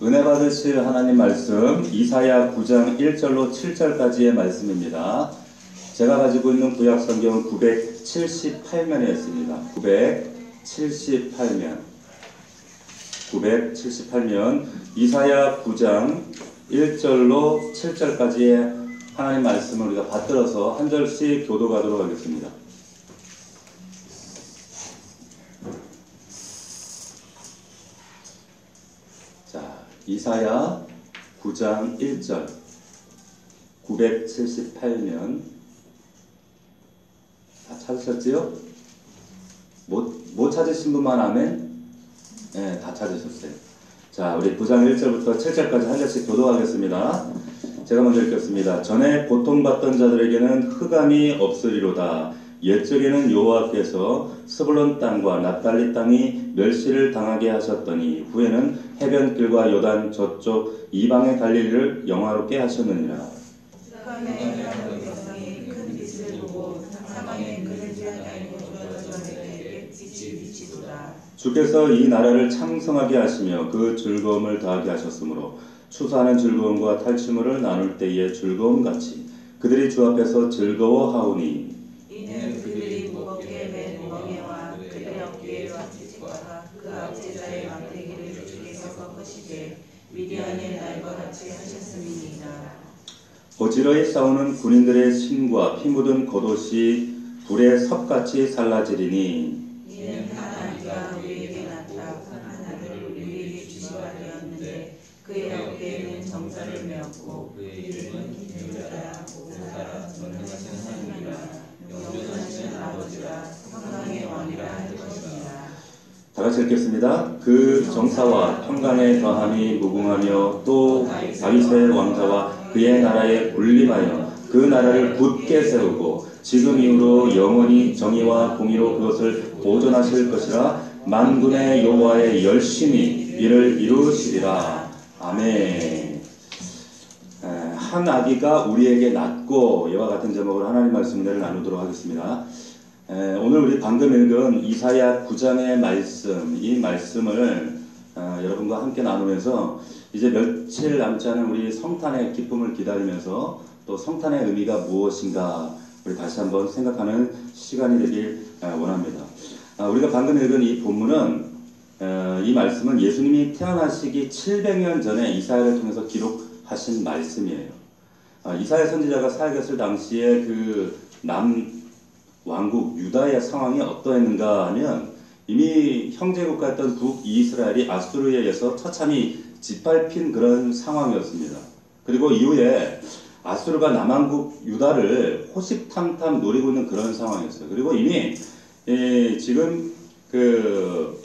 은혜 받으실 하나님 말씀 이사야 9장 1절로 7절까지의 말씀입니다. 제가 가지고 있는 구약 성경은 978면에 있습니다. 978면 이사야 9장 1절로 7절까지의 하나님 말씀을 우리가 받들어서 한 절씩 교도가도록 하겠습니다. 이사야 9장 1절 978면 다 찾으셨지요? 못 찾으신 분만 아멘? 네, 다 찾으셨어요. 자, 우리 9장 1절부터 7절까지 한 절씩 교도하겠습니다. 제가 먼저 읽겠습니다. 전에 고통받던 자들에게는 흑암이 없으리로다. 옛적에는 여호와께서 스불론 땅과 납달리 땅이 멸시를 당하게 하셨더니 후에는 해변길과 요단 저쪽 이방의 갈릴리를 영화롭게 하셨느니라. 주께서 이 나라를 창성하게 하시며 그 즐거움을 더하게 하셨으므로 추수하는 즐거움과 탈취물을 나눌 때의 즐거움같이 그들이 주 앞에서 즐거워하오니 이는 그들이 무겁게 맨 멍에와 그들의 어깨에 채찍과 그 압제자의 망대기를 주께서 꺾으시되 미디안의 날과 같이 하셨음이니이다. 어지러이 싸우는 군인들의 신과 피 묻은 겉옷이 불에 섭같이 살라지리니 이는 하나님과 우리에게 나타 하나님을 우리에게 주시가 되었는데 그의 어깨에는 정사를 메었고 그의 이름은 기념자라 보사라 전능하신 하나님이라 영원하신 아버지라 평강의 왕이라 할 것입니다. 다 같이 읽겠습니다. 그 정사와 평강의 더함이 무궁하며 또 다윗의 왕자와 그의 나라에 군림하여 그 나라를 굳게 세우고 지금 이후로 영원히 정의와 공의로 그것을 보존하실 것이라. 만군의 여호와의 열심히 이를 이루시리라. 아멘. 한 아기가 우리에게 낳고 이와 같은 제목으로 하나님 말씀을 나누도록 하겠습니다. 오늘 우리 방금 읽은 이사야 9장의 말씀, 이 말씀을 여러분과 함께 나누면서 이제 며칠 남지 않은 우리 성탄의 기쁨을 기다리면서 또 성탄의 의미가 무엇인가 우리 다시 한번 생각하는 시간이 되길 원합니다. 우리가 방금 읽은 이 본문은 이 말씀은 예수님이 태어나시기 700년 전에 이사야를 통해서 기록하신 말씀이에요. 이사야 선지자가 살아계실 당시에 그 남왕국 유다의 상황이 어떠했는가 하면 이미 형제국가였던 북이스라엘이 아수르에 의해서 처참히 짓밟힌 그런 상황이었습니다. 그리고 이후에 아수르가 남왕국 유다를 호식탐탐 노리고 있는 그런 상황이었어요. 그리고 이미 지금 그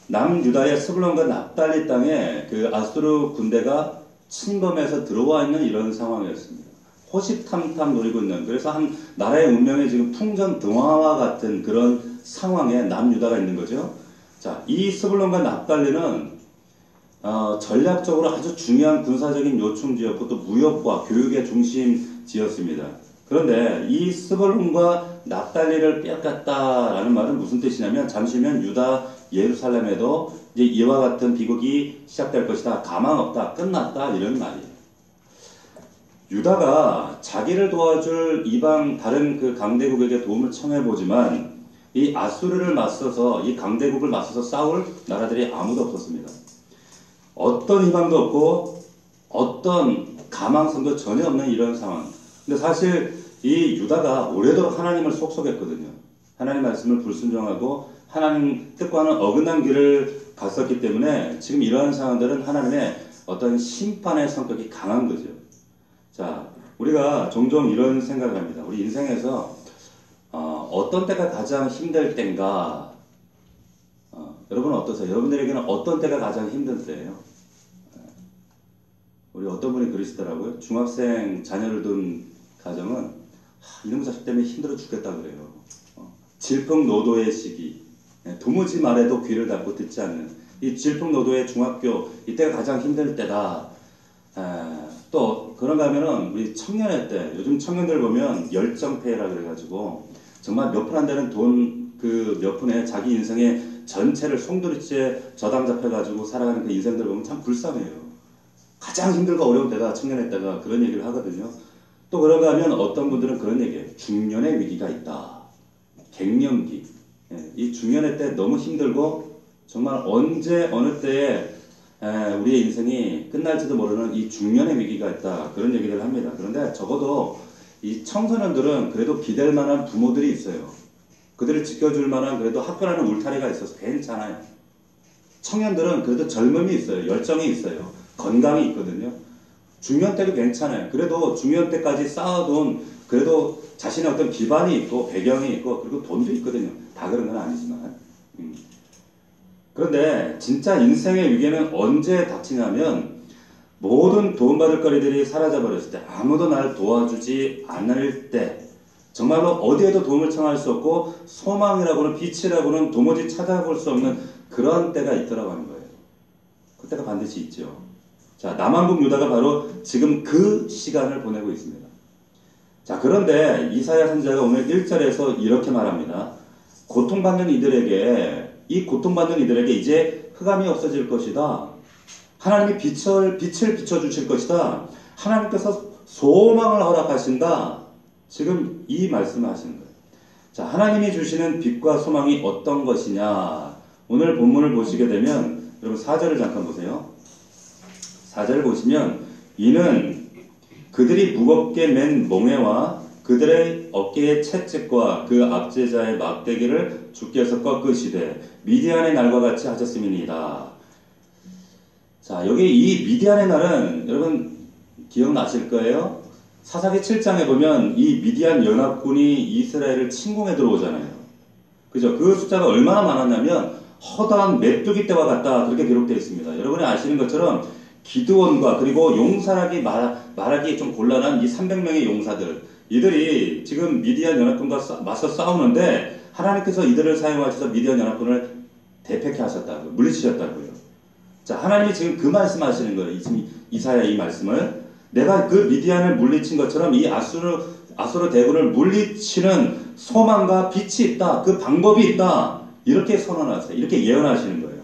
남유다의 스불론과 납달리 땅에 그 아수르 군대가 침범해서 들어와 있는 이런 상황이었습니다. 호식탐탐 노리고 있는, 그래서 한 나라의 운명이 지금 풍전등화와 같은 그런 상황에 남유다가 있는 거죠. 자, 이 스불론과 납달리는 전략적으로 아주 중요한 군사적인 요충지였고 또 무역과 교육의 중심지였습니다. 그런데 이 스불론과 납달리를 빼앗겼다라는 말은 무슨 뜻이냐면 잠시 후면 유다 예루살렘에도 이제 이와 같은 비극이 시작될 것이다. 가망 없다. 끝났다. 이런 말이에요. 유다가 자기를 도와줄 이방 다른 그 강대국에게 도움을 청해보지만 이 아수르를 맞서서 이 강대국을 맞서서 싸울 나라들이 아무도 없었습니다. 어떤 희망도 없고 어떤 가망성도 전혀 없는 이런 상황. 근데 사실 이 유다가 오래도록 하나님을 속속했거든요. 하나님 말씀을 불순종하고 하나님 뜻과는 어긋난 길을 갔었기 때문에 지금 이러한 상황들은 하나님의 어떤 심판의 성격이 강한 거죠. 자, 우리가 종종 이런 생각을 합니다. 우리 인생에서 어떤 때가 가장 힘들 때인가? 여러분은 어떠세요? 여러분들에게는 어떤 때가 가장 힘든 때예요? 우리 어떤 분이 그러시더라고요. 중학생 자녀를 둔 가정은 이놈 자식 때문에 힘들어 죽겠다 그래요. 질풍노도의 시기, 도무지 말해도 귀를 닫고 듣지 않는 이 질풍노도의 중학교, 이때가 가장 힘들 때다. 또 그런가 하면은 우리 청년의 때, 요즘 청년들 보면 열정페이라 그래가지고 정말 몇 푼 안 되는 돈 그 몇 푼에 자기 인생의 전체를 송두리째 저당 잡혀가지고 살아가는 그 인생들 보면 참 불쌍해요. 가장 힘들고 어려운 때가 청년의 때가 그런 얘기를 하거든요. 또 그런가 하면 어떤 분들은 그런 얘기해요. 중년의 위기가 있다. 갱년기. 이 중년의 때 너무 힘들고 정말 언제 어느 때에 우리의 인생이 끝날지도 모르는 이 중년의 위기가 있다. 그런 얘기를 합니다. 그런데 적어도 이 청소년들은 그래도 기댈 만한 부모들이 있어요. 그들을 지켜줄 만한 그래도 학교라는 울타리가 있어서 괜찮아요. 청년들은 그래도 젊음이 있어요. 열정이 있어요. 건강이 있거든요. 중년 때도 괜찮아요. 그래도 중년 때까지 쌓아둔 그래도 자신의 어떤 기반이 있고 배경이 있고 그리고 돈도 있거든요. 다 그런 건 아니지만. 그런데 진짜 인생의 위기는 언제 닥치냐면 모든 도움받을 거리들이 사라져버렸을 때, 아무도 나를 도와주지 않을 때, 정말로 어디에도 도움을 청할 수 없고 소망이라고는 빛이라고는 도무지 찾아볼 수 없는 그런 때가 있더라고 하는 거예요. 그때가 반드시 있죠. 자, 남한국 유다가 바로 지금 그 시간을 보내고 있습니다. 자, 그런데 이사야 선지자가 오늘 1절에서 이렇게 말합니다. 고통받는 이들에게, 이 고통받는 이들에게 이제 흑암이 없어질 것이다. 하나님이 빛을 비춰주실 것이다. 하나님께서 소망을 허락하신다. 지금 이 말씀을 하시는 거예요. 자, 하나님이 주시는 빛과 소망이 어떤 것이냐. 오늘 본문을 보시게 되면 여러분 4절을 잠깐 보세요. 4절을 보시면 이는 그들이 무겁게 맨 몽에와 그들의 어깨의 채찍과 그 압제자의 막대기를 주께서 꺾으시되 미디안의 날과 같이 하셨음이니이다. 자, 여기 이 미디안의 날은 여러분 기억나실 거예요. 사사기 7장에 보면 이 미디안 연합군이 이스라엘을 침공해 들어오잖아요. 그죠? 그 숫자가 얼마나 많았냐면 허다한 메뚜기 떼와 같다. 그렇게 기록되어 있습니다. 여러분이 아시는 것처럼 기드온과 그리고 용사라기 말하기 좀 곤란한 이 300명의 용사들, 이들이 지금 미디안 연합군과 맞서 싸우는데 하나님께서 이들을 사용하셔서 미디안 연합군을 대패케 하셨다고, 물리치셨다고요. 자, 하나님이 지금 그 말씀하시는 거예요. 이사야 이 말씀을. 내가 그 미디안을 물리친 것처럼 이 아수르 대군을 물리치는 소망과 빛이 있다. 그 방법이 있다. 이렇게 선언하세요. 이렇게 예언하시는 거예요.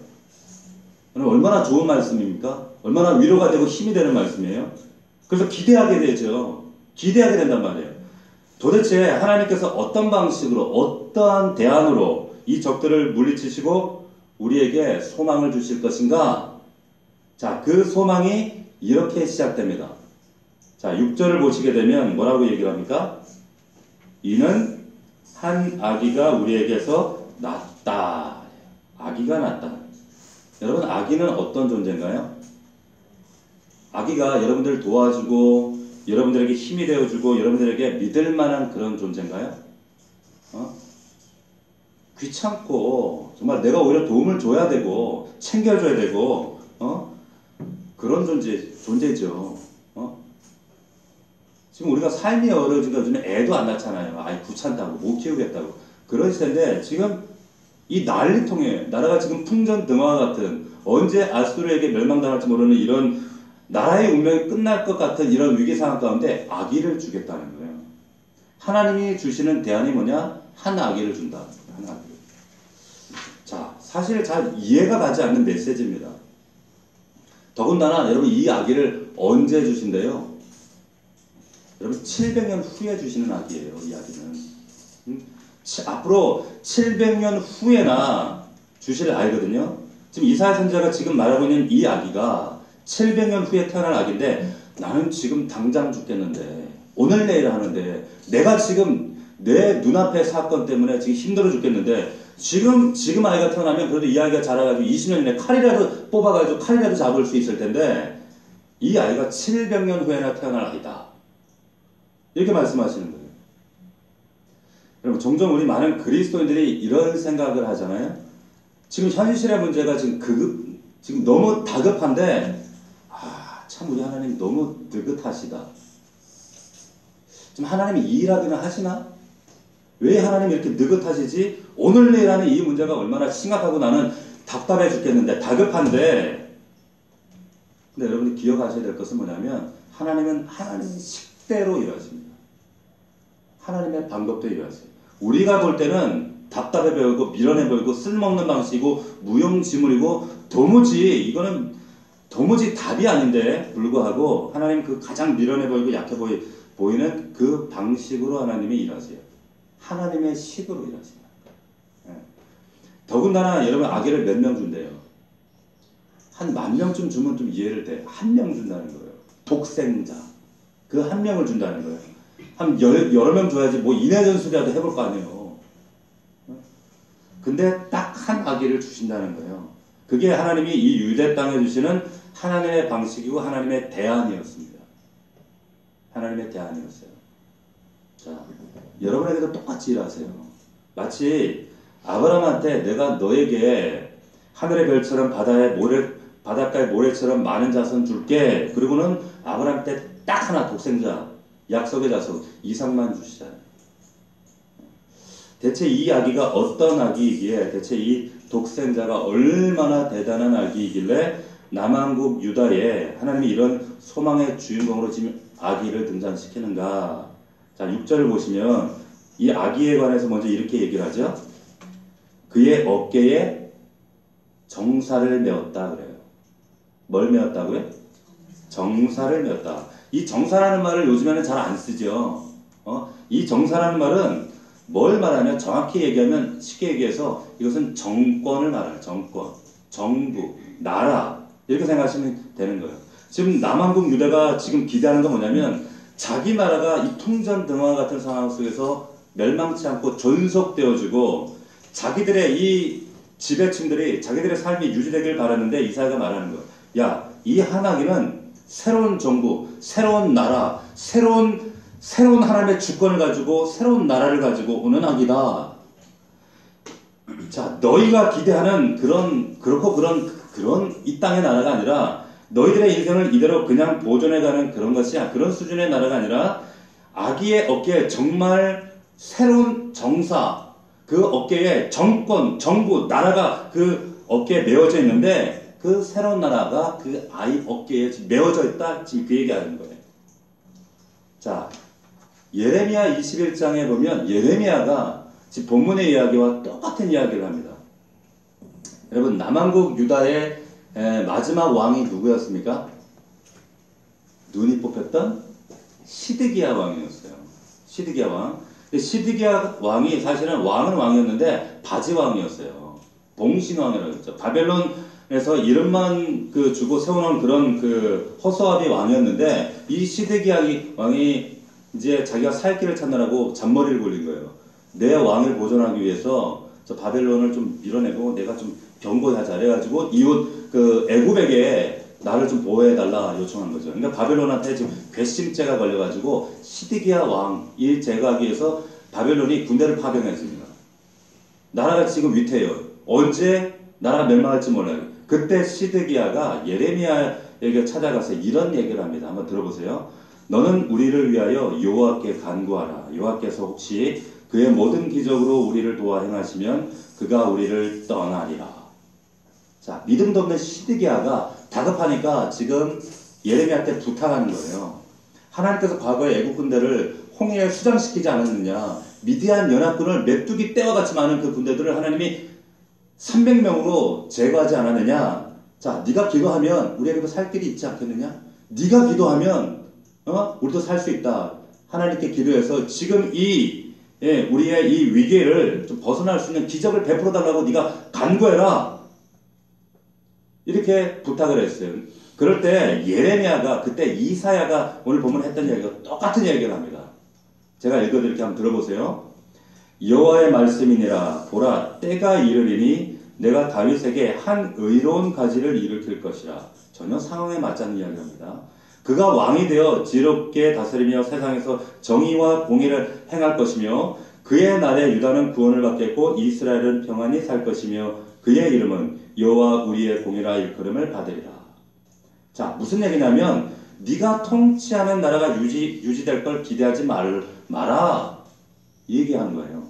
얼마나 좋은 말씀입니까? 얼마나 위로가 되고 힘이 되는 말씀이에요. 그래서 기대하게 되죠. 기대하게 된단 말이에요. 도대체 하나님께서 어떤 방식으로, 어떠한 대안으로 이 적들을 물리치시고 우리에게 소망을 주실 것인가? 자, 그 소망이 이렇게 시작됩니다. 자, 6절을 보시게 되면 뭐라고 얘기를 합니까? 이는 한 아기가 우리에게서 낳았다. 아기가 낳았다. 여러분, 아기는 어떤 존재인가요? 아기가 여러분들을 도와주고 여러분들에게 힘이 되어주고 여러분들에게 믿을 만한 그런 존재인가요? 귀찮고 정말 내가 오히려 도움을 줘야 되고 챙겨줘야 되고 그런 존재죠. 지금 우리가 삶이 어려워지니까 요즘에 애도 안 낳잖아요. 아이 귀찮다고 못 키우겠다고 그런 시대인데 지금 이 난리통에 나라가 지금 풍전등화와 같은 언제 아수르에게 멸망당할지 모르는 이런 나라의 운명이 끝날 것 같은 이런 위기 상황 가운데 아기를 주겠다는 거예요. 하나님이 주시는 대안이 뭐냐? 한 아기를 준다. 한 아기. 자, 사실 잘 이해가 가지 않는 메시지입니다. 더군다나 여러분 이 아기를 언제 주신대요? 여러분 700년 후에 주시는 아기예요. 이 아기는. 앞으로 700년 후에나 주실 아이거든요. 지금 이사야 선지자가 지금 말하고 있는 이 아기가 700년 후에 태어날 아기인데 나는 지금 당장 죽겠는데 오늘 내일 하는데 내가 지금 내 눈앞의 사건 때문에 지금 힘들어 죽겠는데 지금 아이가 태어나면 그래도 이 아이가 자라가지고 20년 이내 칼이라도 뽑아가지고 칼이라도 잡을 수 있을 텐데 이 아이가 700년 후에나 태어날 아이다. 이렇게 말씀하시는 거예요. 여러분 종종 우리 많은 그리스도인들이 이런 생각을 하잖아요. 지금 현실의 문제가 지금 너무 다급한데 참 우리 하나님 너무 느긋하시다. 지금 하나님이 이 일하기는 하시나? 왜 하나님이 이렇게 느긋하시지? 오늘 내일 하는 이 문제가 얼마나 심각하고 나는 답답해 죽겠는데 다급한데 근데 여러분이 기억하셔야 될 것은 뭐냐면 하나님은 하나님의 식대로 일하십니다. 하나님의 방법대로 일하세요. 우리가 볼 때는 답답해 보이고 밀어내 보이고 쓸모없는 방식이고 무용지물이고 도무지 이거는 도무지 답이 아닌데 불구하고 하나님 그 가장 밀어내 보이고 약해 보이는 그 방식으로 하나님이 일하세요. 하나님의 식으로 일하세요. 예. 더군다나 여러분 아기를 몇 명 준대요? 한 10,000명쯤 주면 좀 이해를 돼. 1명 준다는 거예요. 독생자. 그 1명을 준다는 거예요. 한 여러 명 줘야지 뭐 인해전술이라도 해볼 거 아니에요. 근데 딱 한 아기를 주신다는 거예요. 그게 하나님이 이 유대 땅에 주시는 하나님의 방식이고 하나님의 대안이었습니다. 하나님의 대안이었어요. 자, 여러분에게도 똑같이 일하세요. 마치 아브라함한테 내가 너에게 하늘의 별처럼 바닷가의 모래처럼 많은 자손 줄게. 그리고는 아브라함한테 딱 하나 독생자, 약속의 자손 이삭만 주시잖아요. 대체 이 아기가 어떤 아기이기에 대체 이 독생자가 얼마나 대단한 아기이길래 남한국 유다에 하나님이 이런 소망의 주인공으로 지금 아기를 등장시키는가. 자, 6절을 보시면 이 아기에 관해서 먼저 이렇게 얘기를 하죠. 그의 어깨에 정사를 메었다 그래요. 뭘 메었다고요? 정사를 메었다. 이 정사라는 말을 요즘에는 잘 안 쓰죠. 이 정사라는 말은 뭘 말하면 정확히 얘기하면 쉽게 얘기해서 이것은 정권을 말해요. 정권, 정부, 나라 이렇게 생각하시면 되는 거예요. 지금 남한국 유대가 지금 기대하는 건 뭐냐면 자기 나라가 이 통전등화 같은 상황 속에서 멸망치 않고 존속되어지고 자기들의 이 지배층들이 자기들의 삶이 유지되길 바라는데 이사야가 말하는 거예요. 야, 이 한 아기는 새로운 정부, 새로운 나라, 새로운 하나님의 주권을 가지고 새로운 나라를 가지고 오는 아기다. 자, 너희가 기대하는 그런 이 땅의 나라가 아니라 너희들의 인생을 이대로 그냥 보존해가는 그런 것이 그런 수준의 나라가 아니라 아기의 어깨에 정말 새로운 정사, 그 어깨에 정권, 정부, 나라가 그 어깨에 메어져 있는데 그 새로운 나라가 그 아이 어깨에 메어져 있다. 지금 그 얘기하는 거예요. 자, 예레미야 21장에 보면 예레미야가 지금 본문의 이야기와 똑같은 이야기를 합니다. 여러분, 남한국 유다의 마지막 왕이 누구였습니까? 눈이 뽑혔던 시드기야 왕이었어요. 시드기야 왕. 근데 시드기야 왕이 사실은 왕은 왕이었는데 바지 왕이었어요. 봉신 왕이라고 했죠. 바벨론에서 이름만 주고 세워놓은 그런 허수아비 왕이었는데 이 시드기야 왕이 이제 자기가 살 길을 찾느라고 잔머리를 굴린 거예요. 내 왕을 보존하기 위해서 저 바벨론을 좀 밀어내고 내가 좀 견고하자 그래가지고 이웃 애굽에게 나를 좀 보호해달라 요청한 거죠. 그러니까 바벨론한테 지금 괘씸죄가 걸려가지고 시드기야 왕을 제거하기 위해서 바벨론이 군대를 파병했습니다. 나라가 지금 위태해요. 언제 나라가 멸망할지 몰라요. 그때 시드기야가 예레미야에게 찾아가서 이런 얘기를 합니다. 한번 들어보세요. 너는 우리를 위하여 여호와께 간구하라. 여호와께서 혹시 그의 모든 기적으로 우리를 도와 행하시면 그가 우리를 떠나리라. 자, 믿음도 없는 시드기야가 다급하니까 지금 예레미야한테 부탁하는 거예요. 하나님께서 과거에 애국 군대를 홍해에 수장시키지 않았느냐. 미디안 연합군을 메뚜기 떼와 같이 많은 그 군대들을 하나님이 300명으로 제거하지 않았느냐. 자, 네가 기도하면 우리에게도 살 길이 있지 않겠느냐. 네가 기도하면 우리도 살 수 있다. 하나님께 기도해서 지금 우리의 이 위기를 좀 벗어날 수 있는 기적을 베풀어 달라고 네가 간구해라. 이렇게 부탁을 했어요. 그럴 때 예레미야가 그때 이사야가 오늘 본문에 했던 이야기가 똑같은 이야기를 합니다. 제가 읽어드릴게 한번 들어보세요. 여호와의 말씀이니라. 보라, 때가 이르리니 내가 다윗에게 한 의로운 가지를 일으킬 것이라. 전혀 상황에 맞지 않는 이야기입니다. 그가 왕이 되어 지혜롭게 다스리며 세상에서 정의와 공의를 행할 것이며 그의 날에 유다는 구원을 받겠고 이스라엘은 평안히 살 것이며 그의 이름은 여호와 우리의 공이라 일컬음을 받으리라. 자, 무슨 얘기냐면 네가 통치하는 나라가 유지될 걸 기대하지 마라. 이 얘기하는 거예요.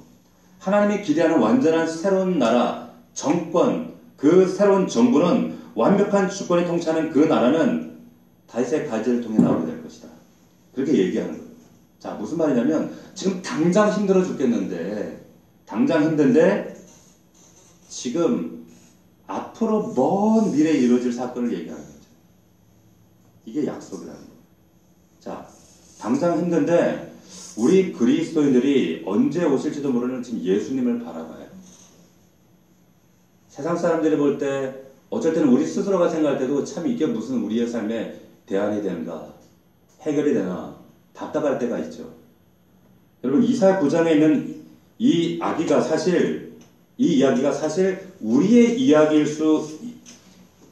하나님이 기대하는 완전한 새로운 나라, 정권, 그 새로운 정부는 완벽한 주권이 통치하는 그 나라는 다윗의 가지를 통해 나오게 될 것이다. 그렇게 얘기하는 거예요. 자, 무슨 말이냐면 지금 당장 힘들어 죽겠는데 당장 힘든데 지금 앞으로 먼 미래에 이루어질 사건을 얘기하는 거죠. 이게 약속이라는 거예요. 자, 당장 힘든데 우리 그리스도인들이 언제 오실지도 모르는 지금 예수님을 바라봐요. 세상 사람들이 볼 때 어쩔 때는 우리 스스로가 생각할 때도 참 이게 무슨 우리의 삶에 대안이 되는가, 해결이 되나 답답할 때가 있죠. 여러분 이사야 9장에 있는 이 이야기가 사실 우리의 이야기일 수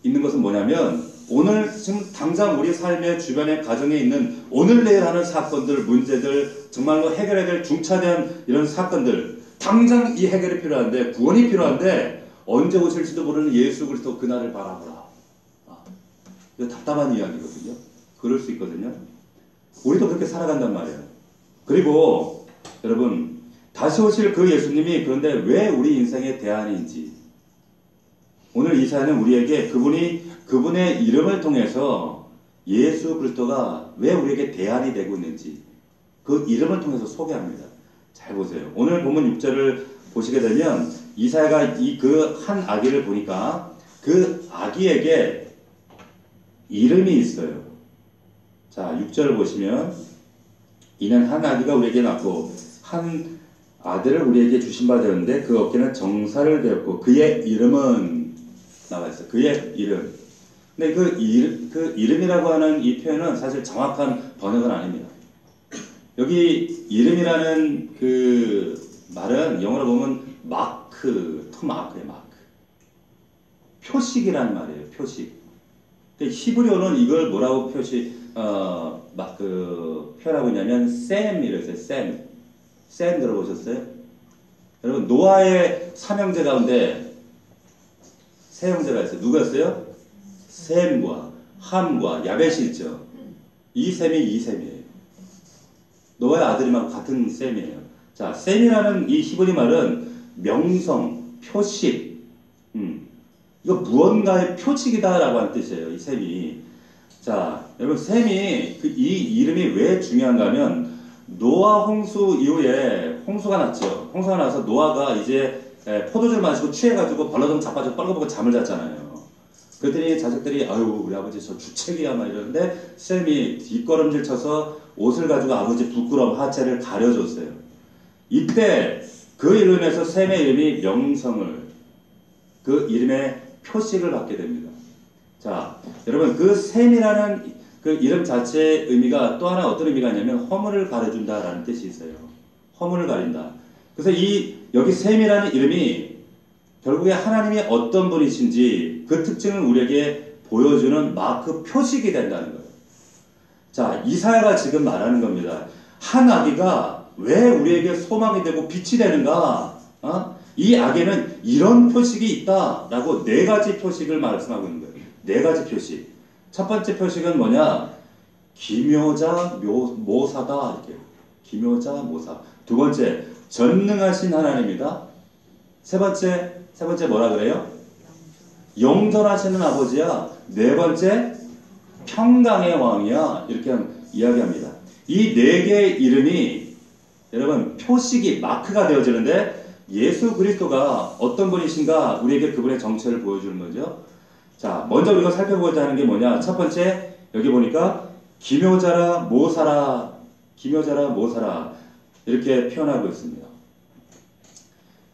있는 것은 뭐냐면 오늘 지금 당장 우리 삶의 주변의 가정에 있는 오늘 내일 하는 사건들, 문제들, 정말로 해결해야 될 중차대한 이런 사건들, 당장 이 해결이 필요한데, 구원이 필요한데 언제 오실지도 모르는 예수 그리스도 그날을 바라보라. 이거 답답한 이야기거든요. 그럴 수 있거든요. 우리도 그렇게 살아간단 말이에요. 그리고 여러분 다시 오실 그 예수님이 그런데 왜 우리 인생의 대안인지, 오늘 이사야는 우리에게 그분의 이름을 통해서 예수 그리스도가 왜 우리에게 대안이 되고 있는지 그 이름을 통해서 소개합니다. 잘 보세요. 오늘 본문 6절을 보시게 되면 이사야가 그 한 아기를 보니까 그 아기에게 이름이 있어요. 자, 6절을 보시면 이는 한 아기가 우리에게 낳고 한 아들을 우리에게 주신 바 되었는데 그 어깨는 정사를 베었고 그의 이름은 나와 있어요. 그의 이름. 근데 그 이름이라고 하는 이 표현은 사실 정확한 번역은 아닙니다. 여기 이름이라는 그 말은 영어로 보면 토마크의 마크. 표식이라는 말이에요. 표식. 근데 히브리어는 이걸 뭐라고 표현하고 있냐면 셈이라고 했어요. 셈 들어보셨어요? 여러분 노아의 삼형제 가운데 세 형제가 있어요. 누구였어요? 셈과 함과 야벳이 있죠. 이 셈이에요. 노아의 아들이랑 같은 셈이에요. 자, 셈이라는 이 히브리 말은 명성, 표식, 이거 무언가의 표식이다라고 하는 뜻이에요. 이 셈이. 자, 여러분 셈이 이 이름이 왜 중요한가 하면 노아 홍수 이후에 홍수가 났죠. 홍수가 나서 노아가 이제 포도주를 마시고 취해가지고 벌러덩 자빠져 뻘거벗고 잠을 잤잖아요. 그랬더니 자식들이 아유 우리 아버지 저 주책이야 막 이러는데 셈이 뒷걸음질 쳐서 옷을 가지고 아버지 부끄러움 하체를 가려줬어요. 이때 그 이름으로 인해서 셈의 이름이 명성을, 그 이름의 표식을 받게 됩니다. 자, 여러분 그 셈이라는 그 이름 자체의 의미가 또 하나 어떤 의미가 있냐면 허물을 가려준다라는 뜻이 있어요. 허물을 가린다. 그래서 여기 셈이라는 이름이 결국에 하나님이 어떤 분이신지 그 특징을 우리에게 보여주는 마크 표식이 된다는 거예요. 자, 이사야가 지금 말하는 겁니다. 한 아기가 왜 우리에게 소망이 되고 빛이 되는가? 이 아기는 이런 표식이 있다라고 네 가지 표식을 말씀하고 있는 거예요. 네 가지 표식. 첫 번째 표식은 뭐냐? 기묘자 모사다. 이렇게. 기묘자 모사. 두 번째, 전능하신 하나님이다. 세 번째 뭐라 그래요? 영존하시는 아버지야. 네 번째, 평강의 왕이야. 이렇게 이야기합니다. 이 네 개의 이름이 여러분 표식이 마크가 되어지는데 예수 그리스도가 어떤 분이신가 우리에게 그분의 정체를 보여주는 거죠. 자, 먼저 우리가 살펴보고자 하는 게 뭐냐? 첫 번째, 여기 보니까 기묘자라 모사라 이렇게 표현하고 있습니다.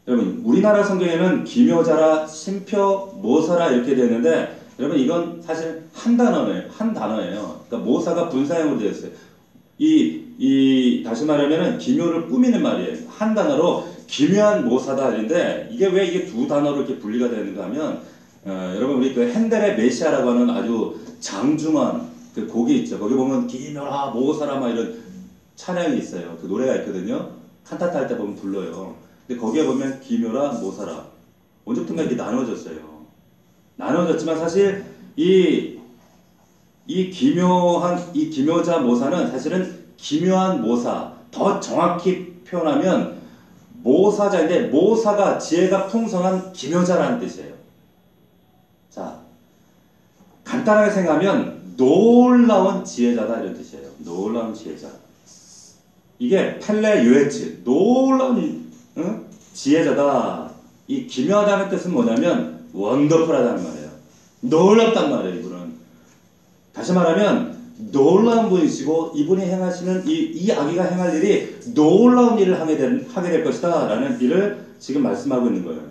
여러분 우리나라 성경에는 기묘자라 심표 모사라 이렇게 되어 있는데 여러분 이건 사실 한 단어예요. 그러니까 모사가 분사형으로 되어 있어요. 다시 말하면은 기묘를 꾸미는 말이에요. 한 단어로 기묘한 모사다 이런데 이게 왜 이게 두 단어로 이렇게 분리가 되는가 하면 여러분 우리 그 핸델의 메시아라고 하는 아주 장중한 그 곡이 있죠. 거기 보면 기묘라 모사라 막 이런 찬양이 있어요. 그 노래가 있거든요. 칸타타 할 때 보면 불러요. 근데 거기에 보면 기묘라 모사라 언제부턴가 이렇게 나눠졌어요. 나눠졌지만 사실 이 기묘자 모사는 사실은 기묘한 모사, 더 정확히 표현하면 모사자인데 모사가 지혜가 풍성한 기묘자라는 뜻이에요. 자, 간단하게 생각하면 놀라운 지혜자다 이런 뜻이에요. 놀라운 지혜자. 이게 펠레 요에츠, 놀라운 지혜자다. 이 기묘하다는 뜻은 뭐냐면 원더풀하다는 말이에요. 놀랍단 말이에요. 이분은. 다시 말하면 놀라운 분이시고 이분이 행하시는 이 아기가 행할 일이 놀라운 일을 하게 될 것이다 라는 일을 지금 말씀하고 있는 거예요.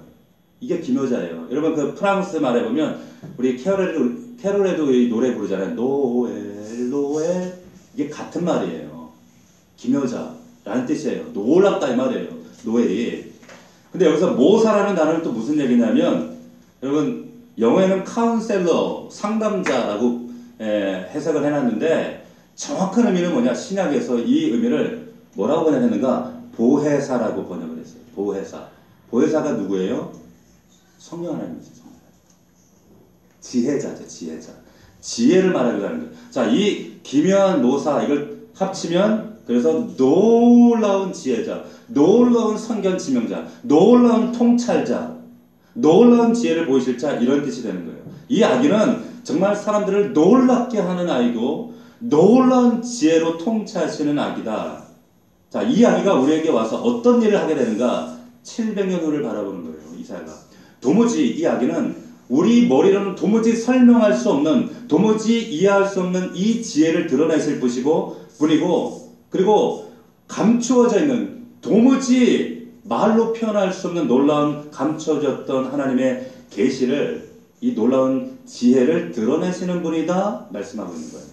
이게 기묘자예요. 여러분 그 프랑스 말에 보면 우리 캐롤에도 이 노래 부르잖아요. 노엘 노엘. 이게 같은 말이에요. 기묘자라는 뜻이에요. 놀랍다 이 말이에요. 노엘이. 근데 여기서 모사라는 단어는 또 무슨 얘기냐면 여러분 영어에는 카운셀러 상담자라고 해석을 해놨는데 정확한 의미는 뭐냐? 신약에서 이 의미를 뭐라고 번역했는가? 보혜사라고 번역을 했어요. 보혜사. 보혜사가 누구예요? 성령 하나님이죠. 지혜자죠. 지혜자. 지혜를 말하기도 하는 거예요. 자, 이 기묘한 모사 이걸 합치면 그래서 놀라운 지혜자, 놀라운 선견 지명자, 놀라운 통찰자, 놀라운 지혜를 보이실 자 이런 뜻이 되는 거예요. 이 아기는 정말 사람들을 놀랍게 하는 아이고 놀라운 지혜로 통치하시는 아기다. 자, 이 아기가 우리에게 와서 어떤 일을 하게 되는가? 700년 후를 바라보는 거예요. 이사야가. 도무지 이 아기는 우리 머리로는 도무지 설명할 수 없는, 도무지 이해할 수 없는 이 지혜를 드러내실 분이고 그리고 감추어져 있는, 도무지 말로 표현할 수 없는 놀라운 감춰졌던 하나님의 계시를, 이 놀라운 지혜를 드러내시는 분이다 말씀하고 있는 거예요.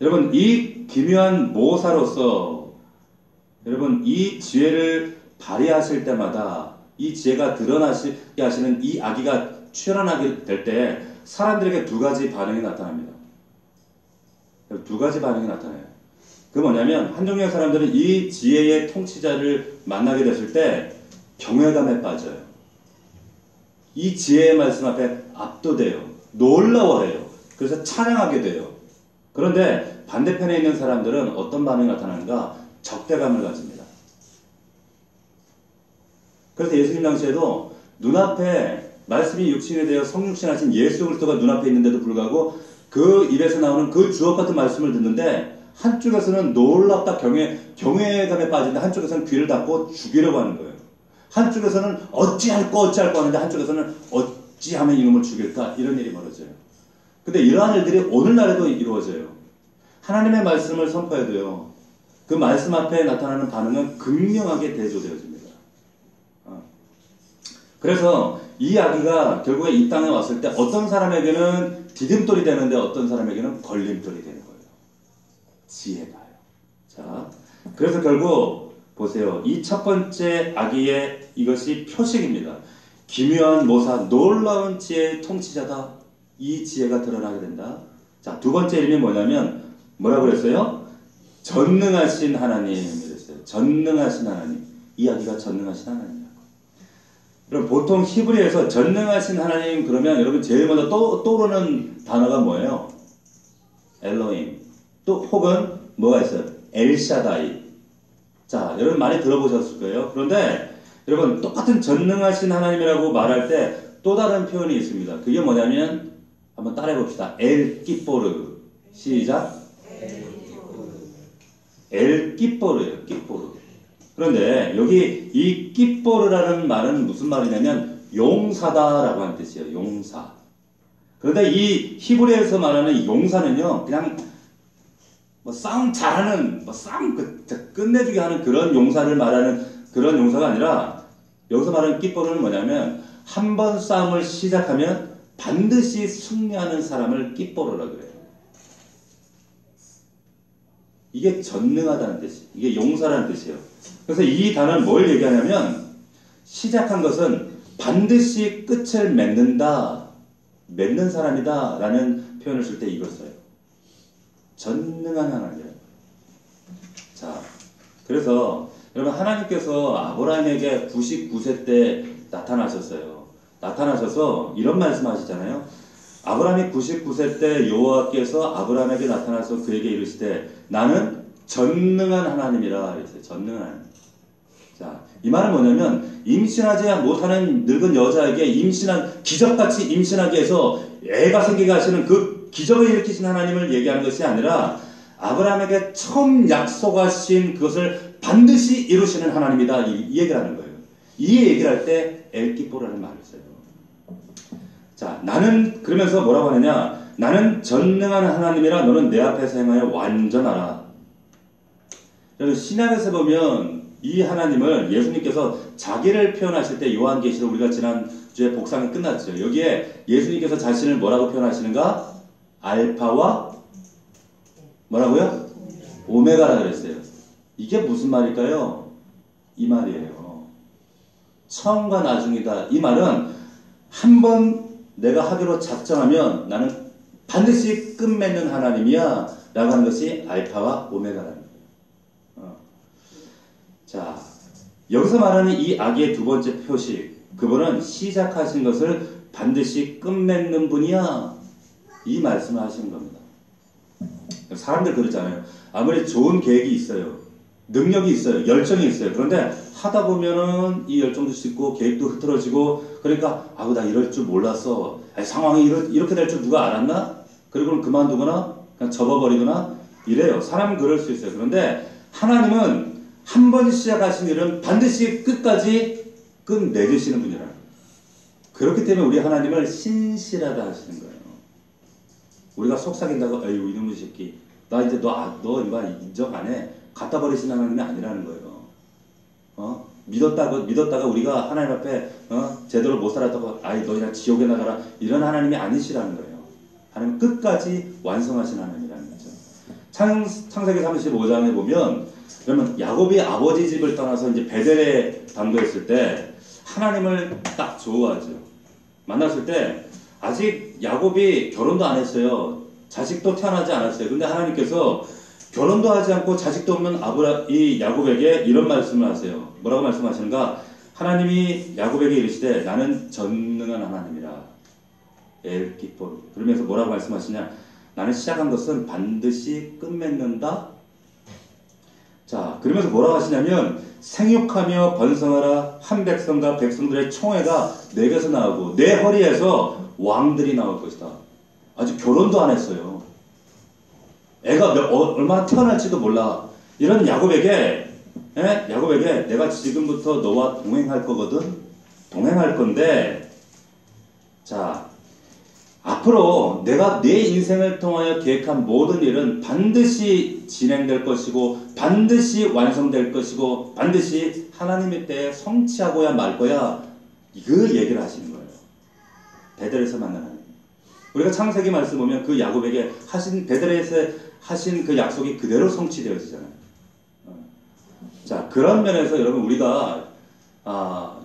여러분 이 기묘한 모사로서 여러분 이 지혜를 발휘하실 때마다 이 지혜가 드러나게 하시는 이 아기가 출현하게 될 때 사람들에게 두 가지 반응이 나타납니다. 두 가지 반응이 나타나요. 그 뭐냐면 한 종류의 사람들은 이 지혜의 통치자를 만나게 됐을 때 경외감에 빠져요. 이 지혜의 말씀 앞에 압도돼요. 놀라워해요. 그래서 찬양하게 돼요. 그런데 반대편에 있는 사람들은 어떤 반응이 나타나는가? 적대감을 가집니다. 그래서 예수님 당시에도 눈앞에 말씀이 육신이 되어 성육신하신 예수 그리스도가 눈앞에 있는데도 불구하고 그 입에서 나오는 그 주옥 같은 말씀을 듣는데 한쪽에서는 놀랍다 경외감에 빠진데 한쪽에서는 귀를 닫고 죽이려고 하는 거예요. 한쪽에서는 어찌할꼬 하는데 한쪽에서는 어찌하면 이놈을 죽일까 이런 일이 벌어져요. 근데 이러한 일들이 오늘날에도 이루어져요. 하나님의 말씀을 선포해도요. 그 말씀 앞에 나타나는 반응은 극명하게 대조되어집니다. 그래서 이 아기가 결국에 이 땅에 왔을 때 어떤 사람에게는 디딤돌이 되는데 어떤 사람에게는 걸림돌이 되는 거예요. 지혜가요. 자, 그래서 결국 보세요. 이 첫 번째 아기의 이것이 표식입니다. 기묘한 모사, 놀라운 지혜의 통치자다. 이 지혜가 드러나게 된다. 자, 두 번째 이름이 뭐냐면 뭐라고 그랬어요? 전능하신 하나님 이랬어요. 전능하신 하나님. 이 아기가 전능하신 하나님. 그럼 보통 히브리에서 전능하신 하나님 그러면 여러분 제일 먼저 떠오르는 단어가 뭐예요? 엘로힘. 또 혹은 뭐가 있어요? 엘샤다이. 자, 여러분 많이 들어보셨을 거예요. 그런데 여러분 똑같은 전능하신 하나님이라고 말할 때 또 다른 표현이 있습니다. 그게 뭐냐면 한번 따라해 봅시다. 엘 끼뽀르. 시작. 엘 끼뽀르예요. 끼뽀르. 그런데 여기 이 끼뽀르라는 말은 무슨 말이냐면 용사다라고 하는 뜻이에요. 용사. 그런데 이 히브리에서 말하는 용사는요, 그냥 뭐 싸움 잘하는, 뭐 싸움 끝내주게 하는 그런 용사를 말하는 그런 용사가 아니라 여기서 말하는 끼뽀르는 뭐냐면 한 번 싸움을 시작하면 반드시 승리하는 사람을 끼뽀르라고 그래요. 이게 전능하다는 뜻이에요. 이게 용사라는 뜻이에요. 그래서 이 단어는 뭘 얘기하냐면 시작한 것은 반드시 끝을 맺는다, 맺는 사람이다 라는 표현을 쓸 때 이걸 써요. 전능한 하나님. 자, 그래서 여러분 하나님께서 아브라함에게 99세 때 나타나셨어요. 나타나셔서 이런 말씀하시잖아요. 아브라함이 99세 때 여호와께서 아브라함에게 나타나서 그에게 이르시되 나는 전능한 하나님이라 이랬어요. 전능한 하나님. 자, 이 말은 뭐냐면 임신하지 못하는 늙은 여자에게 기적같이 임신하게 해서 애가 생기게 하시는 그 기적을 일으키신 하나님을 얘기하는 것이 아니라 아브라함에게 처음 약속하신 그것을 반드시 이루시는 하나님이다. 이 얘기를 하는 거예요. 이 얘기를 할 때 엘기포라는 말을 써요. 자, 나는 그러면서 뭐라고 하느냐? 나는 전능한 하나님이라 너는 내 앞에서 행하여 완전하라. 여러분 신약에서 보면 이 하나님을 예수님께서 자기를 표현하실 때 요한계시록 우리가 지난주에 복상이 끝났죠. 여기에 예수님께서 자신을 뭐라고 표현하시는가? 알파와 뭐라고요? 오메가라 그랬어요. 이게 무슨 말일까요? 이 말이에요. 처음과 나중이다. 이 말은 한번 내가 하기로 작정하면 나는 반드시 끝맺는 하나님이야 라고 하는 것이 알파와 오메가라는 거예요. 자, 여기서 말하는 이 악의 두 번째 표식, 그분은 시작하신 것을 반드시 끝맺는 분이야, 이 말씀을 하시는 겁니다. 사람들 그러잖아요. 아무리 좋은 계획이 있어요, 능력이 있어요, 열정이 있어요. 그런데 하다 보면은 이 열정도 식고 계획도 흐트러지고, 그러니까 아우 나 이럴 줄 몰랐어, 아니, 상황이 이렇게 될 줄 누가 알았나? 그리고는 그만두거나 그냥 접어버리거나 이래요. 사람은 그럴 수 있어요. 그런데 하나님은 한 번 시작하신 일은 반드시 끝까지 끝내주시는 분이라. 그렇기 때문에 우리 하나님을 신실하다 하시는 거예요. 우리가 속삭인다고 에휴 이놈의 새끼 나 이제 너 이봐 인정 안 해, 갖다 버리시는 하나님이 아니라는 거예요. 믿었다가 우리가 하나님 앞에 제대로 못 살았다고 아이 너 그냥 지옥에 나가라, 이런 하나님이 아니시라는 거예요. 하나님 끝까지 완성하신 하나님이라는 거죠. 창세기 35장에 보면, 그러면 야곱이 아버지 집을 떠나서 이제 베델에 당도했을 때 하나님을 딱 좋아하죠. 만났을 때 아직 야곱이 결혼도 안 했어요. 자식도 태어나지 않았어요. 근데 하나님께서 결혼도 하지 않고 자식도 없는 이 야곱에게 이런 말씀을 하세요. 뭐라고 말씀하시는가? 하나님이 야곱에게 이르시되 나는 전능한 하나님이라. 엘기포. 그러면서 뭐라고 말씀하시냐? 나는 시작한 것은 반드시 끝맺는다. 자, 그러면서 뭐라고 하시냐면 생육하며 번성하라. 한 백성과 백성들의 총회가 내게서 나오고 내 허리에서 왕들이 나올 것이다. 아직 결혼도 안 했어요. 애가 얼마나 태어날지도 몰라. 이런 야곱에게 내가 지금부터 너와 동행할 거거든. 동행할 건데, 자, 앞으로 내가 내 인생을 통하여 계획한 모든 일은 반드시 진행될 것이고 반드시 완성될 것이고 반드시 하나님의 때에 성취하고야 말 거야. 그 얘기를 하시는 거예요. 베델에서 만난 하나님. 우리가 창세기 말씀 보면 그 야곱에게 하신 베델에서 하신 그 약속이 그대로 성취되어지잖아요. 자, 그런 면에서 여러분 우리가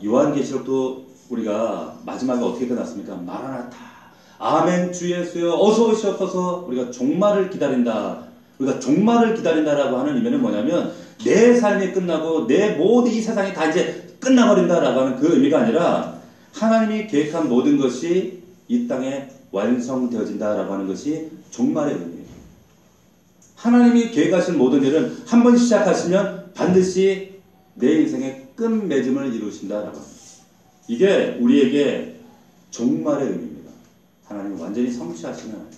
요한계시록도 우리가 마지막에 어떻게 끝났습니까? 마라나타 아멘 주 예수여 어서 오시옵소서. 우리가 종말을 기다린다. 우리가 종말을 기다린다라고 하는 의미는 뭐냐면 내 삶이 끝나고 내 모든 이 세상이 다 이제 끝나버린다라고 하는 그 의미가 아니라 하나님이 계획한 모든 것이 이 땅에 완성되어진다라고 하는 것이 종말의 의미예요. 하나님이 계획하신 모든 일은 한 번 시작하시면 반드시 내 인생의 끝맺음을 이루신다라고 합니다. 이게 우리에게 종말의 의미입니다. 하나님은 완전히 성취하시는 하나님.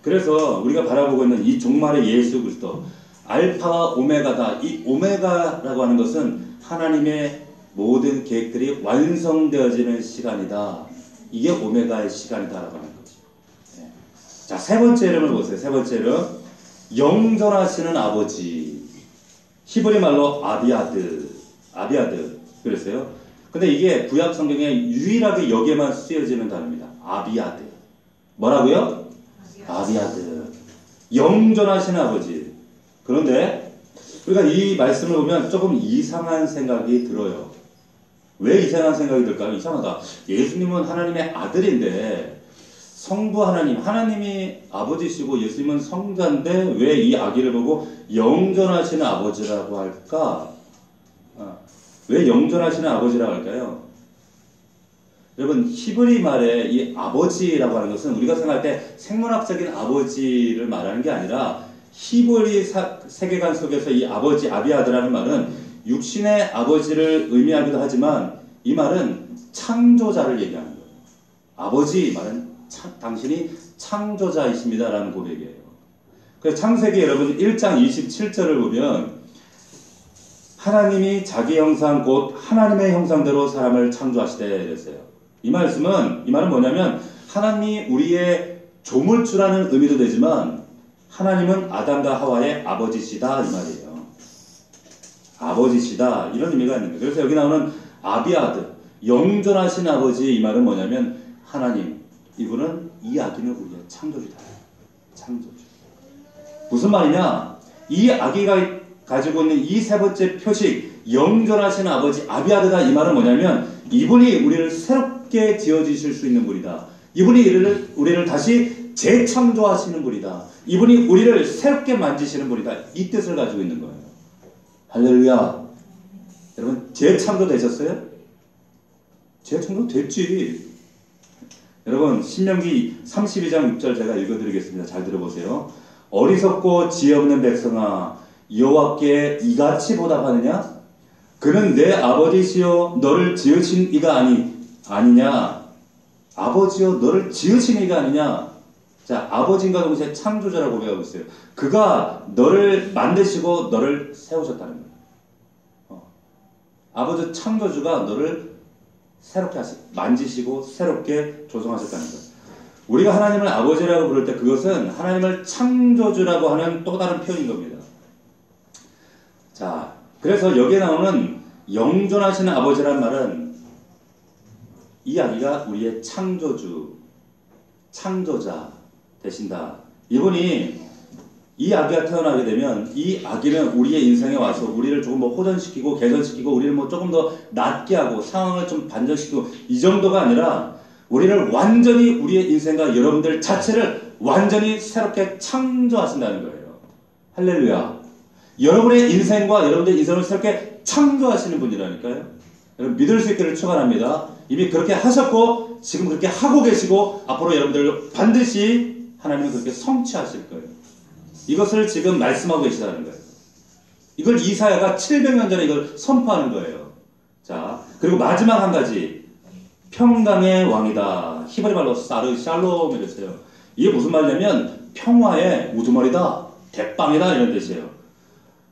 그래서 우리가 바라보고 있는 이 종말의 예수 그리스도, 알파와 오메가다. 이 오메가라고 하는 것은 하나님의 모든 계획들이 완성되어지는 시간이다. 이게 오메가의 시간이다라고 하는 거죠. 네. 자, 세 번째 이름을 보세요. 세 번째 이름, 영존하시는 아버지. 히브리 말로 아비아드 그랬어요. 근데 이게 구약 성경에 유일하게 여기에만 쓰여지는 단어입니다. 아비아드. 뭐라고요? 아비아드. 영존하시는 아버지. 그런데 우리가 이 말씀을 보면 조금 이상한 생각이 들어요. 왜 이상한 생각이 들까요? 이상하다. 예수님은 하나님의 아들인데 성부 하나님이 아버지시고 예수님은 성자인데 왜 이 아기를 보고 영존하시는 아버지라고 할까? 왜 영존하시는 아버지라고 할까요? 여러분, 히브리 말에 이 아버지라고 하는 것은 우리가 생각할 때 생물학적인 아버지를 말하는 게 아니라 히브리 세계관 속에서 이 아버지, 아비아드라는 말은 육신의 아버지를 의미하기도 하지만 이 말은 창조자를 얘기하는 거예요. 아버지 말은 당신이 창조자이십니다라는 고백이에요. 그래서 창세기 여러분 1장 27절을 보면 하나님이 자기 형상 곧 하나님의 형상대로 사람을 창조하시되 이랬어요. 이 말은 뭐냐면 하나님이 우리의 조물주라는 의미도 되지만 하나님은 아담과 하와의 아버지시다 이 말이에요. 아버지시다 이런 의미가 있는 거예요. 그래서 여기 나오는 아비아드 영존하신 아버지 이 말은 뭐냐면 하나님 이분은 이 아기는 우리의 창조주다. 창조주. 무슨 말이냐? 이 아기가 가지고 있는 이 세 번째 표식 영존하신 아버지 아비아드다 이 말은 뭐냐면 이분이 우리를 새롭게 지어주실 수 있는 분이다. 이분이 우리를 다시 재창조하시는 분이다. 이분이 우리를 새롭게 만지시는 분이다. 이 뜻을 가지고 있는 거예요. 할렐루야. 여러분 재창조 되셨어요? 재창조 됐지. 여러분 신명기 32장 6절 제가 읽어드리겠습니다. 잘 들어보세요. 어리석고 지혜 없는 백성아 여호와께 이같이 보답하느냐? 그는 내 아버지시요 너를 지으신 이가 아니냐? 아버지요 너를 지으신 이가 아니냐? 자, 아버지인가 동시에 창조자라고 고백하고 있어요. 그가 너를 만드시고 너를 세우셨다는 거예요. 아버지 창조주가 너를 새롭게 만지시고 새롭게 조성하셨다는 거예요. 우리가 하나님을 아버지라고 부를 때 그것은 하나님을 창조주라고 하는 또 다른 표현인 겁니다. 자, 그래서 여기에 나오는 영존하시는 아버지란 말은 이 아기가 우리의 창조주, 창조자 되신다. 이분이 이 아기가 태어나게 되면 이 아기는 우리의 인생에 와서 우리를 조금 뭐 호전시키고 개선시키고 우리를 뭐 조금 더 낫게 하고 상황을 좀 반전시키고 이 정도가 아니라 우리를 완전히 우리의 인생과 여러분들 자체를 완전히 새롭게 창조하신다는 거예요. 할렐루야. 여러분의 인생과 여러분들의 인생을 새롭게 창조하시는 분이라니까요. 여러분 믿을 수 있기를 축원합니다. 이미 그렇게 하셨고 지금 그렇게 하고 계시고 앞으로 여러분들 반드시 하나님은 그렇게 성취하실 거예요. 이것을 지금 말씀하고 계시다는 거예요. 이걸 이사야가 700년 전에 이걸 선포하는 거예요. 자, 그리고 마지막 한 가지 평강의 왕이다. 히브리 말로 샬롬이랬어요. 이게 무슨 말이냐면 평화의 우두머리다, 대빵이다 이런 뜻이에요.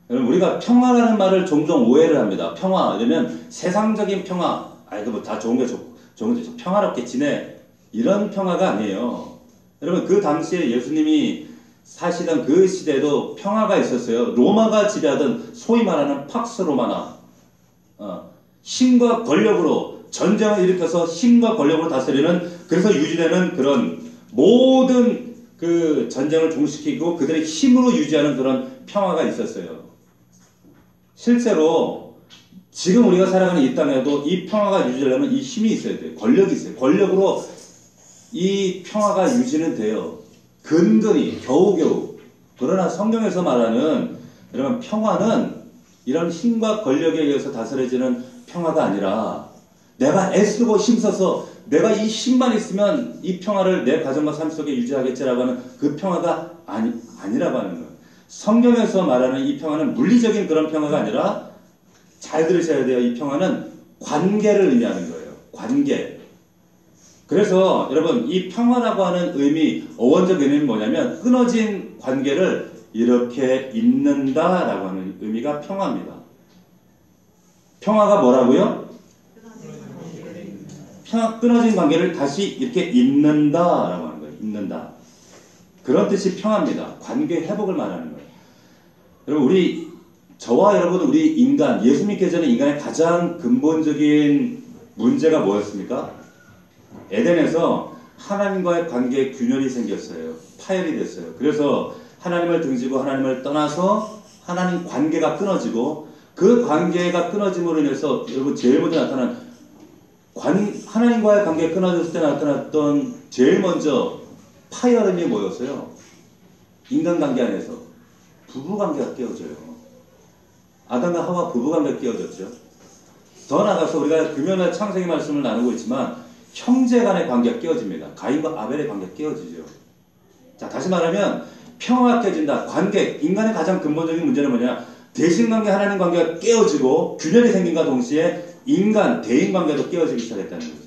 여러분 우리가 평화라는 말을 종종 오해를 합니다. 평화 이러면 세상적인 평화, 아이고 뭐 다 좋은 게 좋은데 평화롭게 지내 이런 평화가 아니에요. 여러분 그 당시에 예수님이 사시던 그 시대에도 평화가 있었어요. 로마가 지배하던 소위 말하는 팍스 로마나 힘과 권력으로 전쟁을 일으켜서 힘과 권력으로 다스리는 그래서 유지되는 그런 모든 그 전쟁을 종식시키고 그들의 힘으로 유지하는 그런 평화가 있었어요. 실제로 지금 우리가 살아가는 이 땅에도 이 평화가 유지되려면 이 힘이 있어야 돼요. 권력이 있어요. 권력으로 이 평화가 유지는 돼요. 근근히 겨우겨우. 그러나 성경에서 말하는 여러분 평화는 이런 힘과 권력에 의해서 다스려지는 평화가 아니라 내가 애쓰고 힘써서 내가 이 힘만 있으면 이 평화를 내 가정과 삶 속에 유지하겠지라고 하는 그 평화가 아니라고 하는 거예요. 성경에서 말하는 이 평화는 물리적인 그런 평화가 아니라 잘 들으셔야 돼요. 이 평화는 관계를 의미하는 거예요. 관계. 그래서 여러분 이 평화라고 하는 의미, 어원적 의미는 뭐냐면 끊어진 관계를 이렇게 잇는다라고 하는 의미가 평화입니다. 평화가 뭐라고요? 끊어진 관계를 다시 이렇게 잇는다라고 하는 거예요. 잇는다. 그런 뜻이 평화입니다. 관계 회복을 말하는 거예요. 여러분 저와 여러분 우리 인간, 예수 믿기 전에 인간의 가장 근본적인 문제가 뭐였습니까? 에덴에서 하나님과의 관계에 균열이 생겼어요. 파열이 됐어요. 그래서 하나님을 등지고 하나님을 떠나서 하나님 관계가 끊어지고 그 관계가 끊어짐으로 인해서 여러분 제일 먼저 나타난 하나님과의 관계가 끊어졌을 때 나타났던 제일 먼저 파열음이 뭐였어요? 인간관계 안에서 부부관계가 깨어져요. 아담과 하와 부부관계가 깨어졌죠. 더 나아가서 우리가 금요일 창세기 말씀을 나누고 있지만 형제 간의 관계가 깨어집니다. 가인과 아벨의 관계가 깨어지죠. 자, 다시 말하면 평화가 깨진다. 관계, 인간의 가장 근본적인 문제는 뭐냐? 대신관계, 하나님 관계가 깨어지고 균열이 생긴과 동시에 인간, 대인관계도 깨어지기 시작했다는 거죠.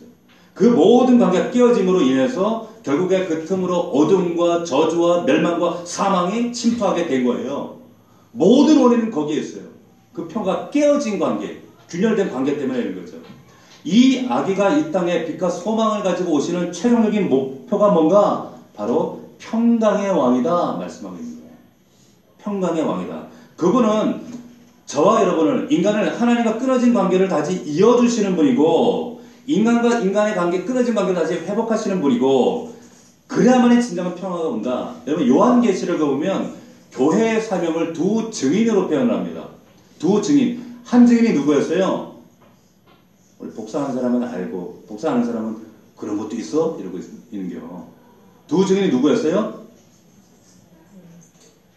그 모든 관계가 깨어짐으로 인해서 결국에 그 틈으로 어둠과 저주와 멸망과 사망이 침투하게 된 거예요. 모든 원인은 거기에 있어요. 그 평화가 깨어진 관계, 균열된 관계 때문에 이런 거죠. 이 아기가 이 땅에 빛과 소망을 가지고 오시는 최종적인 목표가 뭔가? 바로 평강의 왕이다 말씀하고 있는 거예요. 평강의 왕이다. 그분은 저와 여러분을, 인간을 하나님과 끊어진 관계를 다시 이어주시는 분이고, 인간과 인간의 관계, 끊어진 관계를 다시 회복하시는 분이고, 그래야만이 진정한 평화가 온다. 여러분 요한계시록을 보면 교회의 사명을 두 증인으로 표현합니다. 두 증인. 한 증인이 누구였어요? 우리 복사하는 사람은 알고, 복사하는 사람은 그런 것도 있어? 이러고 있는겨. 두 증인이 누구였어요?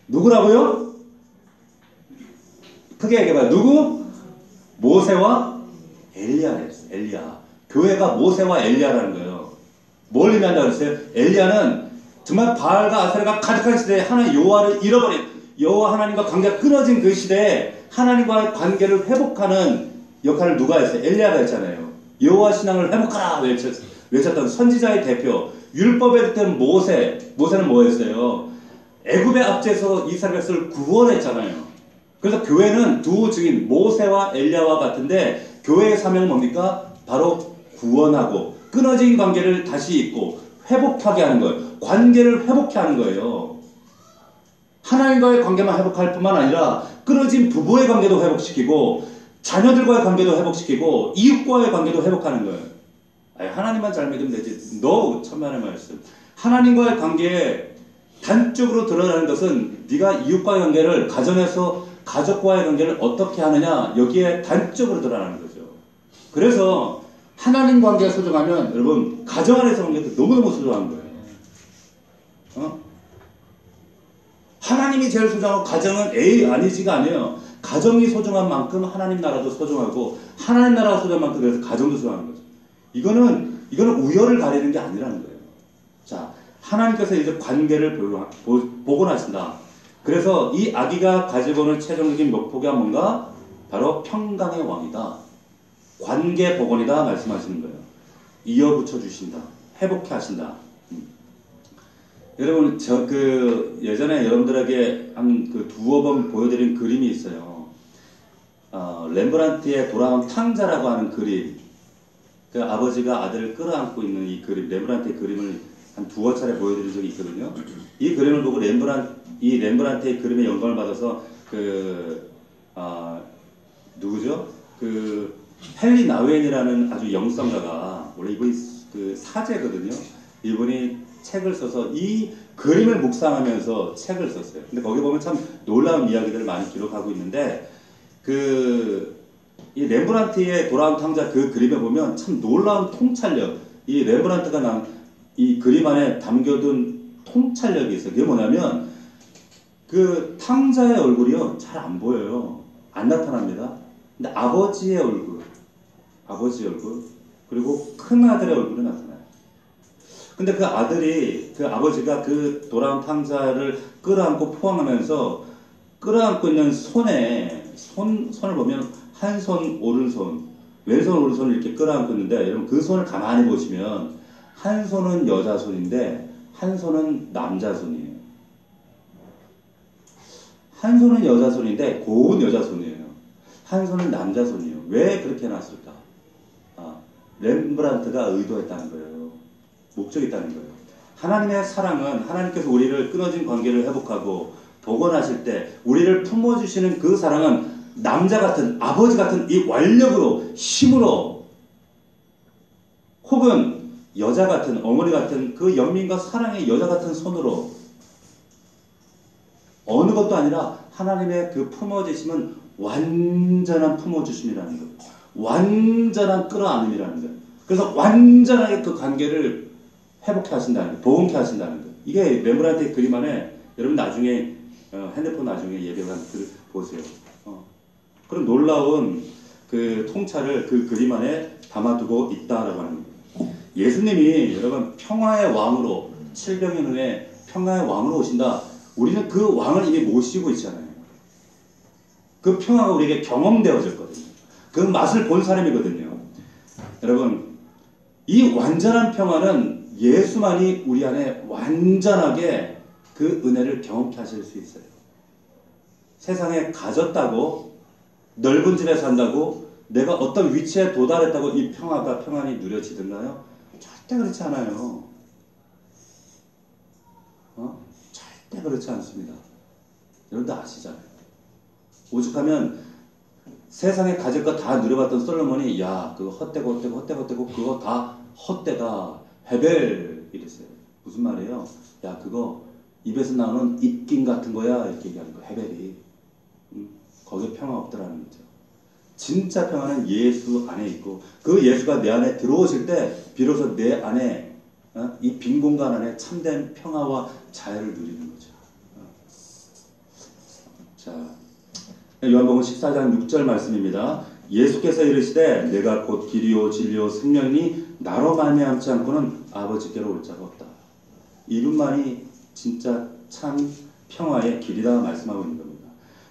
누구라고요? 크게 얘기해봐요. 누구? 모세와 엘리야였어요. 엘리야. 교회가 모세와 엘리야라는 거예요. 뭘 의미한다고 그랬어요? 엘리야는 정말 바알과 아세라가 가득한 시대에 하나님 여호와를 잃어버린, 여호와 하나님과 관계가 끊어진 그 시대에 하나님과의 관계를 회복하는 역할을 누가 했어요? 엘리야가 했잖아요. 여호와 신앙을 회복하라 외쳤던 선지자의 대표. 율법에 듣던 모세는 뭐 했어요? 애굽의 압제에서 이스라엘 백성을 구원했잖아요. 그래서 교회는 두 증인 모세와 엘리야와 같은데, 교회의 사명은 뭡니까? 바로 구원하고 끊어진 관계를 다시 잇고 회복하게 하는 거예요. 관계를 회복케 하는 거예요. 하나님과의 관계만 회복할 뿐만 아니라 끊어진 부부의 관계도 회복시키고, 자녀들과의 관계도 회복시키고, 이웃과의 관계도 회복하는 거예요. 아니, 하나님만 잘 믿으면 되지. 너 천만의 말씀. 하나님과의 관계에 단적으로 드러나는 것은 네가 이웃과의 관계를, 가정에서 가족과의 관계를 어떻게 하느냐, 여기에 단적으로 드러나는 거죠. 그래서 하나님 관계가 소중하면 여러분 가정 안에서 관계도 너무너무 소중한 거예요. 하나님이 제일 소중하고 가정은 아니지가 아니에요. 가정이 소중한 만큼 하나님 나라도 소중하고, 하나님 나라가 소중한 만큼 그래서 가정도 소중한 거죠. 이거는 우열을 가리는 게 아니라는 거예요. 자, 하나님께서 이제 관계를 복원하신다. 그래서 이 아기가 가지고 오는 최종적인 목표가 뭔가? 바로 평강의 왕이다. 관계 복원이다 말씀하시는 거예요. 이어붙여 주신다. 회복해 하신다. 여러분, 예전에 여러분들에게 한 두어 번 보여드린 그림이 있어요. 렘브란트의 돌아온 탕자라고 하는 그림. 그 아버지가 아들을 끌어안고 있는 이 그림, 렘브란트의 그림을 한 두어 차례 보여드린 적이 있거든요. 이 그림을 보고 렘브란트의 그림에 영감을 받아서 누구죠? 헨리 나우엔이라는 아주 영성가가, 원래 이분이 사제거든요. 이분이 책을 써서 이 그림을 묵상하면서 책을 썼어요. 근데 거기 보면 참 놀라운 이야기들을 많이 기록하고 있는데, 이 렘브란트의 돌아온 탕자 그 그림에 보면 참 놀라운 통찰력, 이 렘브란트가 이 그림 안에 담겨둔 통찰력이 있어요. 그게 뭐냐면, 그 탕자의 얼굴이요, 잘 안 보여요. 안 나타납니다. 근데 아버지의 얼굴, 그리고 큰 아들의 얼굴이 나타나요. 근데 그 아버지가 그 돌아온 탕자를 끌어안고 포항하면서 끌어안고 있는 손을 보면 한 손, 오른손, 왼손, 오른손을 이렇게 끌어안고 있는데, 여러분 그 손을 가만히 보시면 한 손은 여자 손인데 한 손은 남자 손이에요. 한 손은 여자 손인데 고운 여자 손이에요. 한 손은 남자 손이에요. 왜 그렇게 해놨을까? 렘브란트가 의도했다는 거예요. 목적이 있다는 거예요. 하나님의 사랑은, 하나님께서 우리를 끊어진 관계를 회복하고 복원하실 때 우리를 품어주시는 그 사랑은 남자 같은, 아버지 같은 이 완력으로, 힘으로, 혹은 여자 같은, 어머니 같은 그 연민과 사랑의 여자 같은 손으로, 어느 것도 아니라 하나님의 그 품어주심은 완전한 품어주심이라는 거예요. 완전한 끌어안음이라는 거예요. 그래서 완전하게 그 관계를 회복해 하신다는 거예요. 보온케 하신다는 거예요. 이게 렘브란트의 그림 안에, 여러분 나중에 핸드폰 나중에 예배관 보세요. 그런 놀라운 그 통찰을 그 그림 안에 담아두고 있다라고 하는 거예요. 예수님이 여러분 평화의 왕으로 700년 후에 평화의 왕으로 오신다. 우리는 그 왕을 이미 모시고 있잖아요. 그 평화가 우리에게 경험되어졌거든요. 그 맛을 본 사람이거든요. 여러분, 이 완전한 평화는 예수만이 우리 안에 완전하게 그 은혜를 경험케 하실 수 있어요. 세상에 가졌다고 넓은 집에 산다고 내가 어떤 위치에 도달했다고 이 평화가 평안이 누려지던가요? 절대 그렇지 않아요. 절대 그렇지 않습니다. 여러분도 아시잖아요. 오죽하면 세상에 가질 거 다 누려봤던 솔로몬이 야 그거 헛되고 그거 다 헛되다 헤벨 이랬어요. 무슨 말이에요? 야 그거 입에서 나오는 입김 같은 거야 이렇게 얘기하는 거 헤벨이. 거기에 평화 없더라는 거죠. 진짜 평화는 예수 안에 있고 그 예수가 내 안에 들어오실 때 비로소 내 안에 이 빈 공간 안에 참된 평화와 자유를 누리는 거죠. 자, 요한복음 14장 6절 말씀입니다. 예수께서 이르시되 내가 곧 길이요 진리요 생명이니 나로 말미암지 않고는 아버지께로 올 자가 없다. 이분만이 진짜 참 평화의 길이다 말씀하고 있는 겁니다.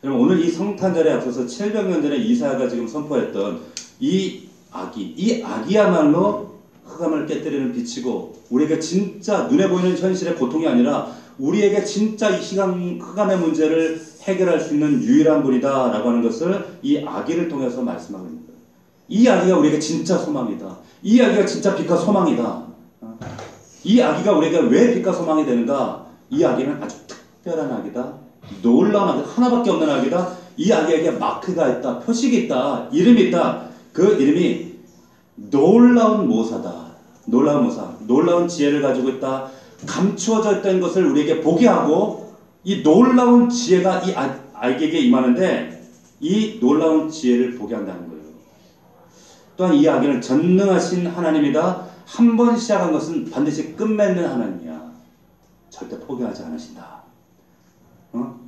여러분 오늘 이 성탄절에 앞서서 700년 전에 이사야가 지금 선포했던 이 악이야말로 흑암을 깨뜨리는 빛이고 우리에게 진짜 눈에 보이는 현실의 고통이 아니라 우리에게 진짜 이 흑암의 문제를 해결할 수 있는 유일한 분이다 라고 하는 것을 이 아기를 통해서 말씀하고 있는 거예요. 이 아기가 우리에게 진짜 소망이다. 이 아기가 진짜 빛과 소망이다. 이 아기가 우리에게 왜 빛과 소망이 되는가? 이 아기는 아주 특별한 아기다. 놀라운 아기, 하나밖에 없는 아기다. 이 아기에게 마크가 있다. 표식이 있다. 이름이 있다. 그 이름이 놀라운 모사다. 놀라운 모사. 놀라운 지혜를 가지고 있다. 감추어져 있던 것을 우리에게 보게 하고 이 놀라운 지혜가 이 아기에게 임하는데 이 놀라운 지혜를 보게 한다는 거예요. 또한 이 아기는 전능하신 하나님이다. 한 번 시작한 것은 반드시 끝맺는 하나님이야. 절대 포기하지 않으신다.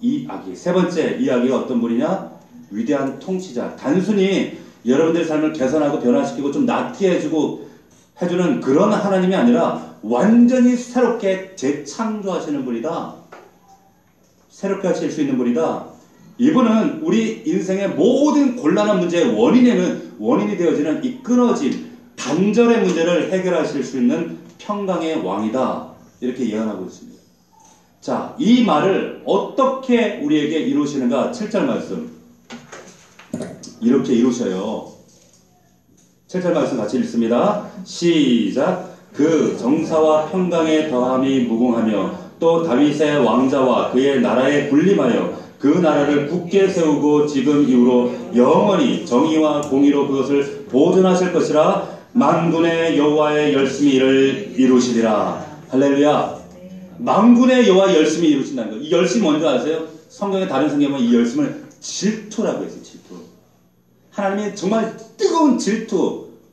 이 아기. 세 번째, 이 아기가 어떤 분이냐? 위대한 통치자. 단순히 여러분들의 삶을 개선하고 변화시키고 좀 나태해주고 해주는 그런 하나님이 아니라 완전히 새롭게 재창조하시는 분이다. 새롭게 하실 수 있는 분이다. 이분은 우리 인생의 모든 곤란한 문제의 원인이 되어지는 이 끊어짐, 단절의 문제를 해결하실 수 있는 평강의 왕이다. 이렇게 예언하고 있습니다. 자, 이 말을 어떻게 우리에게 이루시는가? 7절 말씀. 이렇게 이루셔요. 7절 말씀 같이 읽습니다. 시작. 그 정사와 평강의 더함이 무궁하며 또 다윗의 왕자와 그의 나라에 군림하여 그 나라를 굳게 세우고 지금 이후로 영원히 정의와 공의로 그것을 보존하실 것이라. 만군의 여호와의 열심히 이를 이루시리라. 할렐루야. 만군의 여호와 열심히 이루신다는 거. 이 열심이 뭔지 아세요? 성경의 다른 성경은 이 열심을 질투라고 했어요. 질투. 하나님이 정말 뜨거운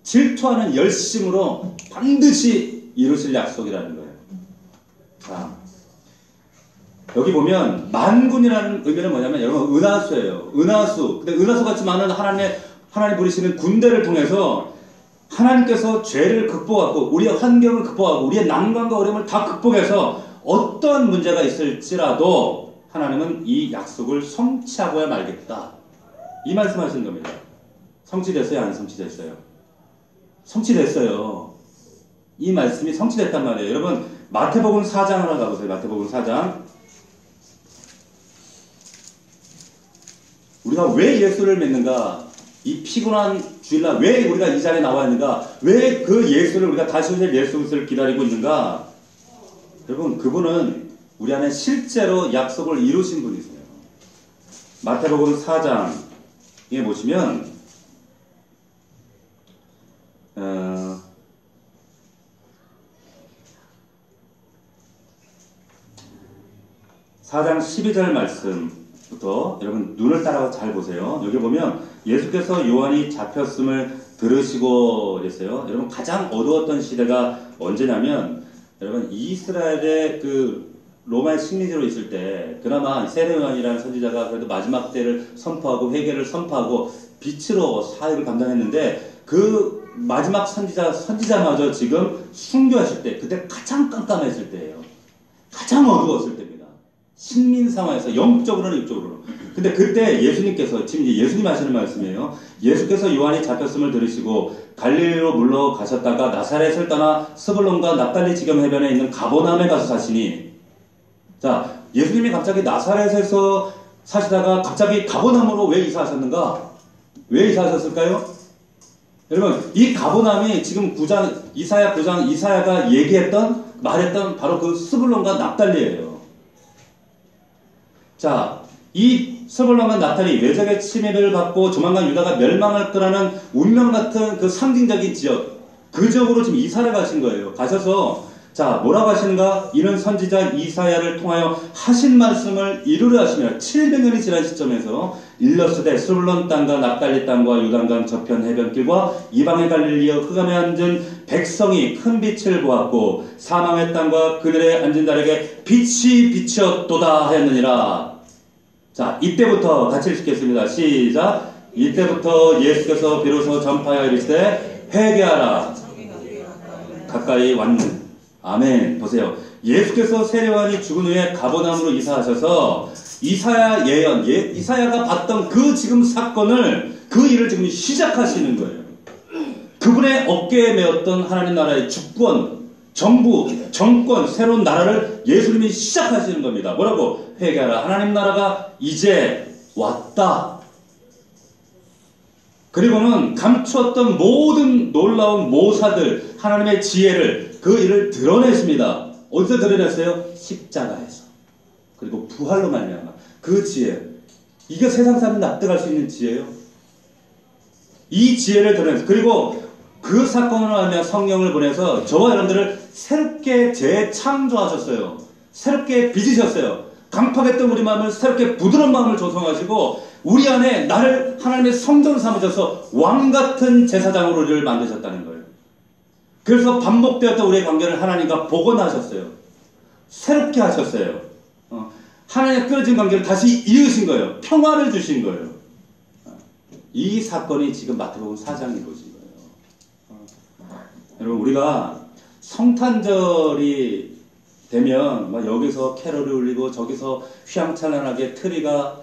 질투하는 열심으로 반드시 이루실 약속이라는 거예요. 자, 여기 보면 만군이라는 의미는 뭐냐면 여러분 은하수예요. 은하수. 근데 은하수 같이 많은 하나님 부리시는 군대를 통해서 하나님께서 죄를 극복하고 우리의 환경을 극복하고 우리의 난관과 어려움을 다 극복해서 어떤 문제가 있을지라도 하나님은 이 약속을 성취하고야 말겠다. 이 말씀하시는 겁니다. 성취됐어요? 안 성취됐어요? 성취됐어요. 이 말씀이 성취됐단 말이에요. 여러분 마태복음 4장으로 가보세요. 마태복음 4장. 우리가 왜 예수를 믿는가? 이 피곤한 주일날 왜 우리가 이 자리에 나와 있는가? 왜 그 예수를 우리가 다시 오실 예수를 기다리고 있는가? 여러분 그분은 우리 안에 실제로 약속을 이루신 분이세요. 마태복음 4장에 보시면 4장 12절 말씀부터 여러분 눈을 따라서 잘 보세요. 여기 보면 예수께서 요한이 잡혔음을 들으시고 그랬어요. 여러분 가장 어두웠던 시대가 언제냐면 여러분 이스라엘의 그 로마의 식민지로 있을 때 그나마 세례요한이라는 선지자가 그래도 마지막 때를 선포하고 회개를 선포하고 빛으로 사역을 감당했는데 그 마지막 선지자마저 지금 순교하실 때 그때 가장 깜깜했을 때예요. 가장 어두웠을 때입니다. 식민 상황에서 영적으로는 육적으로는. 근데 그때 예수님께서 지금 이제 예수님 하시는 말씀이에요. 예수께서 요한이 잡혔음을 들으시고 갈릴리로 물러가셨다가 나사렛을 떠나 스불론과 납달리 지경 해변에 있는 가버나움에 가서 사시니. 자, 예수님이 갑자기 나사렛에서 사시다가 갑자기 가버나움으로 왜 이사하셨는가? 왜 이사하셨을까요? 여러분, 이 가보남이 지금 이사야 9장 이사야가 말했던 바로 그 스불론과 납달리예요. 자, 이 스불론과 납달리 외적의 침입을 받고 조만간 유다가 멸망할 거라는 운명 같은 그 상징적인 지역, 그 지역으로 지금 이사를 가신 거예요. 가셔서 자, 뭐라고 하시는가? 이는 선지자 이사야를 통하여 하신 말씀을 이루려 하시며 700년이 지난 시점에서 일러스되 스불론 땅과 납달리 땅과 요단강 저편 해변길과 이방의 갈릴리어 흑암에 앉은 백성이 큰 빛을 보았고 사망의 땅과 그들의 앉은 달에게 빛이 비치었도다 하였느니라. 자, 이때부터 같이 읽겠습니다. 시작. 이때부터 예수께서 비로소 전파하여 이르시되 회개하라. 가까이 왔는. 아멘. 보세요. 예수께서 세례요한이 죽은 후에 가버나움으로 이사하셔서 이사야 예언, 이사야가 봤던 그 지금 사건을, 그 일을 지금 시작하시는 거예요. 그분의 어깨에 메었던 하나님 나라의 주권, 정부, 정권, 새로운 나라를 예수님이 시작하시는 겁니다. 뭐라고? 회개하라. 하나님 나라가 이제 왔다. 그리고는 감추었던 모든 놀라운 모사들, 하나님의 지혜를, 그 일을 드러내십니다. 어디서 드러냈어요? 십자가에서. 그리고 부활로 말미암아 그 지혜. 이게 세상 사람이 납득할 수 있는 지혜예요. 이 지혜를 드러내서, 그리고 그 사건으로 하며 성령을 보내서 저와 여러분들을 새롭게 재창조하셨어요. 새롭게 빚으셨어요. 강팍했던 우리 마음을 새롭게 부드러운 마음을 조성하시고 우리 안에 나를 하나님의 성전을 삼으셔서 왕같은 제사장으로 우리를 만드셨다는 거예요. 그래서 반복되었던 우리의 관계를 하나님과 복원하셨어요. 새롭게 하셨어요. 하나님의 끊어진 관계를 다시 이으신 거예요. 평화를 주신 거예요. 이 사건이 지금 마태복음 4장에 이루어진 거예요. 여러분, 우리가 성탄절이 되면 막 여기서 캐롤이 울리고 저기서 휘황찬란하게 트리가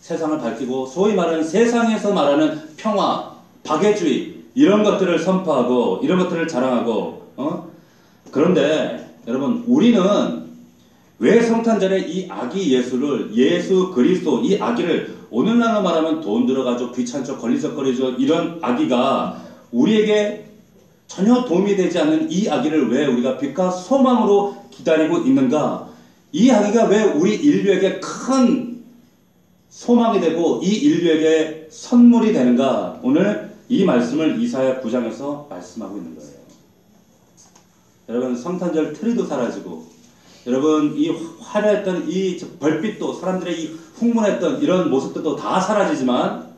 세상을 밝히고 소위 말하는 세상에서 말하는 평화, 박애주의 이런 것들을 선포하고 이런 것들을 자랑하고 그런데 여러분, 우리는 왜 성탄절에 이 아기 예수를, 예수 그리스도 이 아기를, 오늘날로 말하면 돈 들어가죠, 귀찮죠, 걸리적거리죠, 이런 아기가 우리에게 전혀 도움이 되지 않는 이 아기를 왜 우리가 빛과 소망으로 기다리고 있는가? 이 아기가 왜 우리 인류에게 큰 소망이 되고 이 인류에게 선물이 되는가? 오늘 이 말씀을 이사야 9장에서 말씀하고 있는 거예요. 여러분, 성탄절 트리도 사라지고, 여러분, 이 화려했던 이 별빛도, 사람들의 이 흥분했던 이런 모습들도 다 사라지지만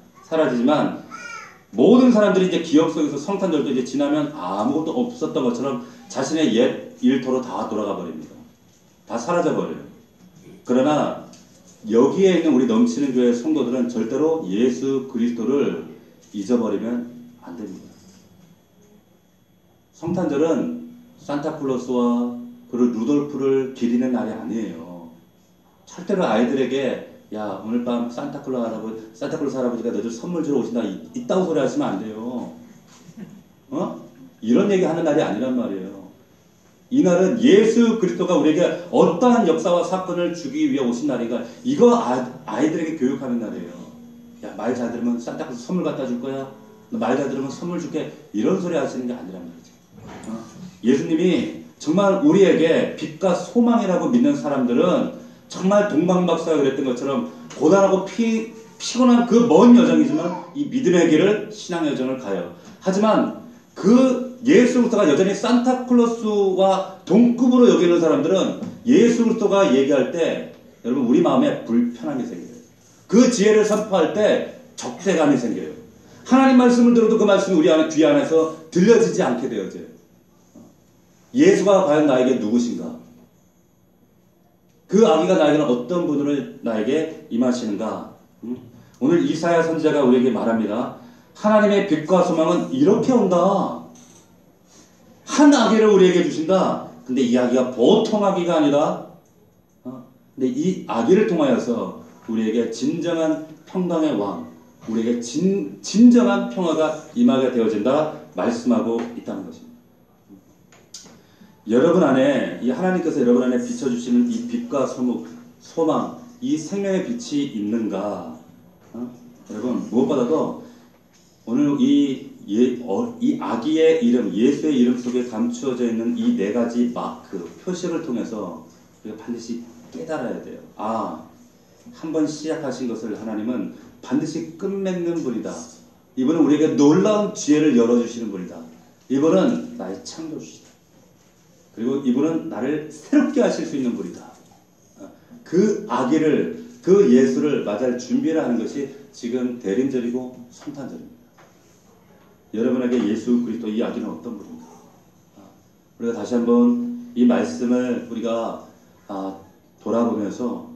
모든 사람들이 이제 기억 속에서 성탄절도 이제 지나면 아무것도 없었던 것처럼 자신의 옛 일터로 다 돌아가 버립니다. 다 사라져 버려요. 그러나 여기에 있는 우리 넘치는 교회 성도들은 절대로 예수 그리스도를 잊어버리면 안 됩니다. 성탄절은 산타클로스와 그리고 루돌프를 기리는 날이 아니에요. 절대로 아이들에게 야, 오늘 밤 산타클로스 할아버지가 너희들 선물 주러 오신다, 이따구 소리 하시면 안 돼요. 이런 얘기 하는 날이 아니란 말이에요. 이날은 예수 그리스도가 우리에게 어떠한 역사와 사건을 주기 위해 오신 날인가, 이거 아이들에게 교육하는 날이에요. 야, 말 잘 들으면 산타클로스 선물 갖다 줄 거야, 말 잘 들으면 선물 줄게, 이런 소리 하시는 게 아니란 말이죠. 예수님이 정말 우리에게 빛과 소망이라고 믿는 사람들은 정말 동방박사가 그랬던 것처럼 고단하고 피곤한 그 먼 여정이지만 이 믿음의 길을, 신앙의 여정을 가요. 하지만 그 예수 그리스도가 여전히 산타클로스와 동급으로 여기는 사람들은 예수 그리스도가 얘기할 때 여러분, 우리 마음에 불편함이 생겨요. 그 지혜를 선포할 때 적대감이 생겨요. 하나님 말씀을 들어도 그 말씀이 우리 안에, 귀 안에서 들려지지 않게 되어져요. 예수가 과연 나에게 누구신가? 그 아기가 나에게는 어떤 분으로 나에게 임하시는가? 오늘 이사야 선지자가 우리에게 말합니다. 하나님의 빛과 소망은 이렇게 온다. 한 아기를 우리에게 주신다. 근데 이 아기가 보통 아기가 아니다. 근데 이 아기를 통하여서 우리에게 진정한 평강의 왕, 우리에게 진정한 평화가 임하게 되어진다 말씀하고 있다는 것입니다. 여러분 안에, 이 하나님께서 여러분 안에 비춰주시는 이 빛과 소망, 이 생명의 빛이 있는가? 여러분, 무엇보다도 오늘 이 아기의 이름, 예수의 이름 속에 감추어져 있는 이 네 가지 마크, 표식을 통해서 우리가 반드시 깨달아야 돼요. 한 번 시작하신 것을 하나님은 반드시 끝맺는 분이다. 이분은 우리에게 놀라운 지혜를 열어주시는 분이다. 이분은 나의 창조주시다. 그리고 이분은 나를 새롭게 하실 수 있는 분이다. 그 아기를, 그 예수를 맞이할 준비를 하는 것이 지금 대림절이고 성탄절입니다. 여러분에게 예수 그리스도 이 아기는 어떤 분인가? 우리가 다시 한번 이 말씀을 우리가 돌아보면서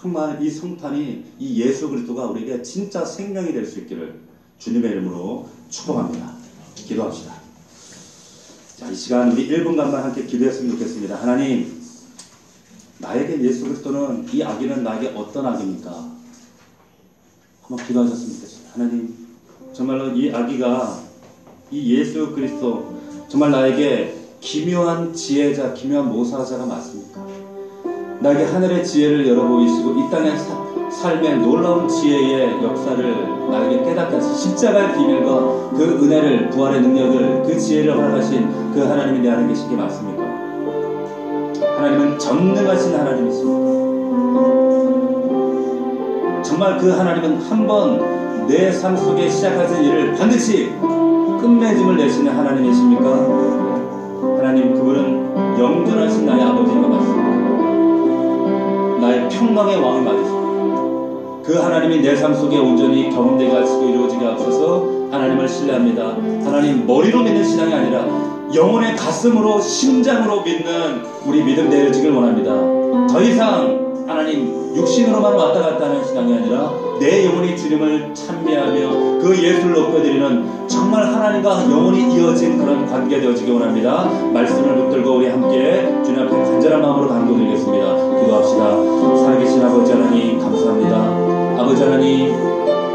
정말 이 성탄이 이 예수 그리스도가 우리에게 진짜 생명이 될 수 있기를 주님의 이름으로 축복합니다. 기도합시다. 자, 이 시간 우리 1분간만 함께 기도했으면 좋겠습니다. 하나님, 나에게 예수 그리스도는, 이 아기는 나에게 어떤 아기입니까? 한번 기도하셨으면 좋겠습니다. 하나님, 정말로 이 아기가, 이 예수 그리스도 정말 나에게 기묘한 지혜자, 기묘한 모사자가 맞습니까? 나에게 하늘의 지혜를 열어보이시고 이 땅의 삶의 놀라운 지혜의 역사를 나에게 깨닫게 하시고 십자가의 비밀과 그 은혜를, 부활의 능력을, 그 지혜를 허락하신 그 하나님이 내 안에 계신 게 맞습니까? 하나님은 전능하신 하나님이십니다. 정말 그 하나님은 한 번 내 삶 속에 시작하신 일을 반드시 끝맺음을 내시는 하나님이십니까? 하나님, 그분은 영존하신 나의 아버지가 맞습니다. 나의 평강의 왕이 맞으십니다. 그 하나님이 내 삶 속에 온전히 경험되게 하시고 이루어지게 하옵소서. 하나님을 신뢰합니다. 하나님, 머리로 믿는 신앙이 아니라 영혼의 가슴으로, 심장으로 믿는 우리 믿음 되어지길 원합니다. 더 이상 하나님 육신으로만 왔다 갔다 하는 신앙이 아니라 내 영혼이 주님을 찬미하며 그 예수를 높여드리는 정말 하나님과 영혼이 이어진 그런 관계 되어지길 원합니다. 말씀을 붙들고 우리 함께 주님 앞에 간절한 마음으로 간구드리겠습니다. 기도합시다. 살아계신 아버지 하나님, 감사합니다. 아버지 하나님,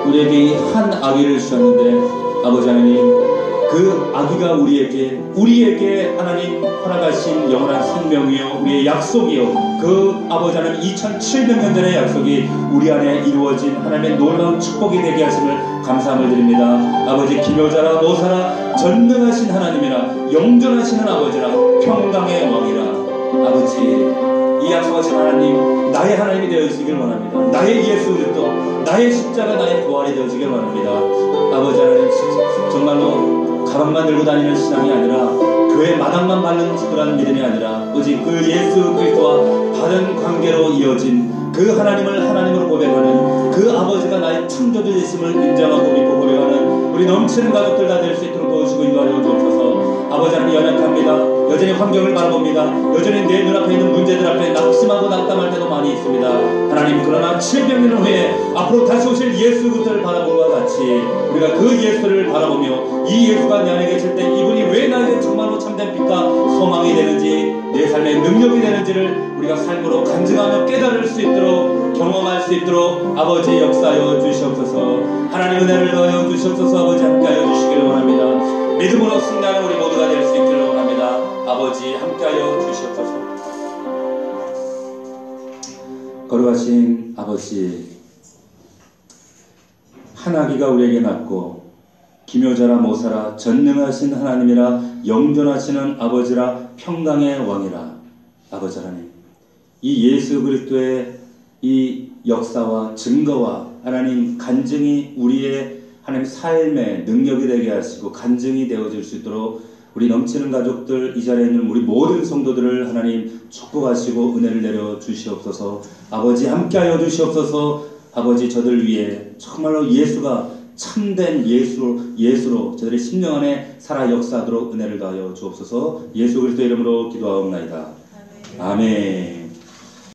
우리에게 한 아기를 주셨는데 아버지 하나님, 그 아기가 우리에게 하나님 허락하신 영원한 생명이요, 우리의 약속이요, 그 아버지 하나님 2700년 전의 약속이 우리 안에 이루어진 하나님의 놀라운 축복이 되게 하심을 감사함을 드립니다. 아버지, 기묘자라 모사라 전능하신 하나님이라 영존하시는 아버지라 평강의 왕이라 아버지, 이 약속하신 하나님, 나의 하나님이 되어주시길 원합니다. 나의 예수 그리스도, 나의 십자가, 나의 부활이 되어지길 원합니다. 아버지 하나님, 정말로 가방만 들고 다니는 신앙이 아니라 교회 마당만 밟는 그런 믿음이 아니라 오직 그 예수 그리스도와 바른 관계로 이어진 그 하나님을 하나님으로 고백하는 그 아버지가 나의 창조주이심을 인정하고 믿고 고백하는 우리 넘치는 가족들 다 될 수 있도록 도우시고 인도하여 주옵소서. 아버지 하나님, 연약합니다. 여전히 환경을 바라봅니다. 여전히 내 눈앞에 있는 문제들 앞에 낙심하고 낙담할 때도 많이 있습니다. 하나님, 그러나 700년 후에 앞으로 다시 오실 예수 그리스도를 바라본 것과 같이 우리가 그 예수를 바라보며 이 예수가 내 안에 계실 때 이분이 왜 나에게 정말로 참된 빛과 소망이 되는지, 내 삶의 능력이 되는지를 우리가 삶으로 간증하며 깨달을 수 있도록, 경험할 수 있도록 아버지 역사하여 주시옵소서. 하나님 은혜를 더하여 주시옵소서. 아버지 함께하여 주시기를 원합니다. 믿음으로 승리하는 우리 모두가 될 수 있기를 원합니다. 아버지 함께하여 주시옵소서. 거룩하신 아버지, 한 아기가 우리에게 낳고 기묘자라 모사라 전능하신 하나님이라 영존하시는 아버지라 평강의 왕이라 아버지 하나님, 이 예수 그리스도의 이 역사와 증거와 하나님 간증이 우리의 하나님 삶의 능력이 되게 하시고 간증이 되어질 수 있도록 우리 넘치는 가족들, 이 자리에 있는 우리 모든 성도들을 하나님 축복하시고 은혜를 내려 주시옵소서. 아버지 함께하여 주시옵소서. 아버지, 저들 위해 정말로 예수가 참된 예수로 저들의 심령 안에 살아 역사하도록 은혜를 더하여 주옵소서. 예수 그리스도 이름으로 기도하옵나이다. 아멘.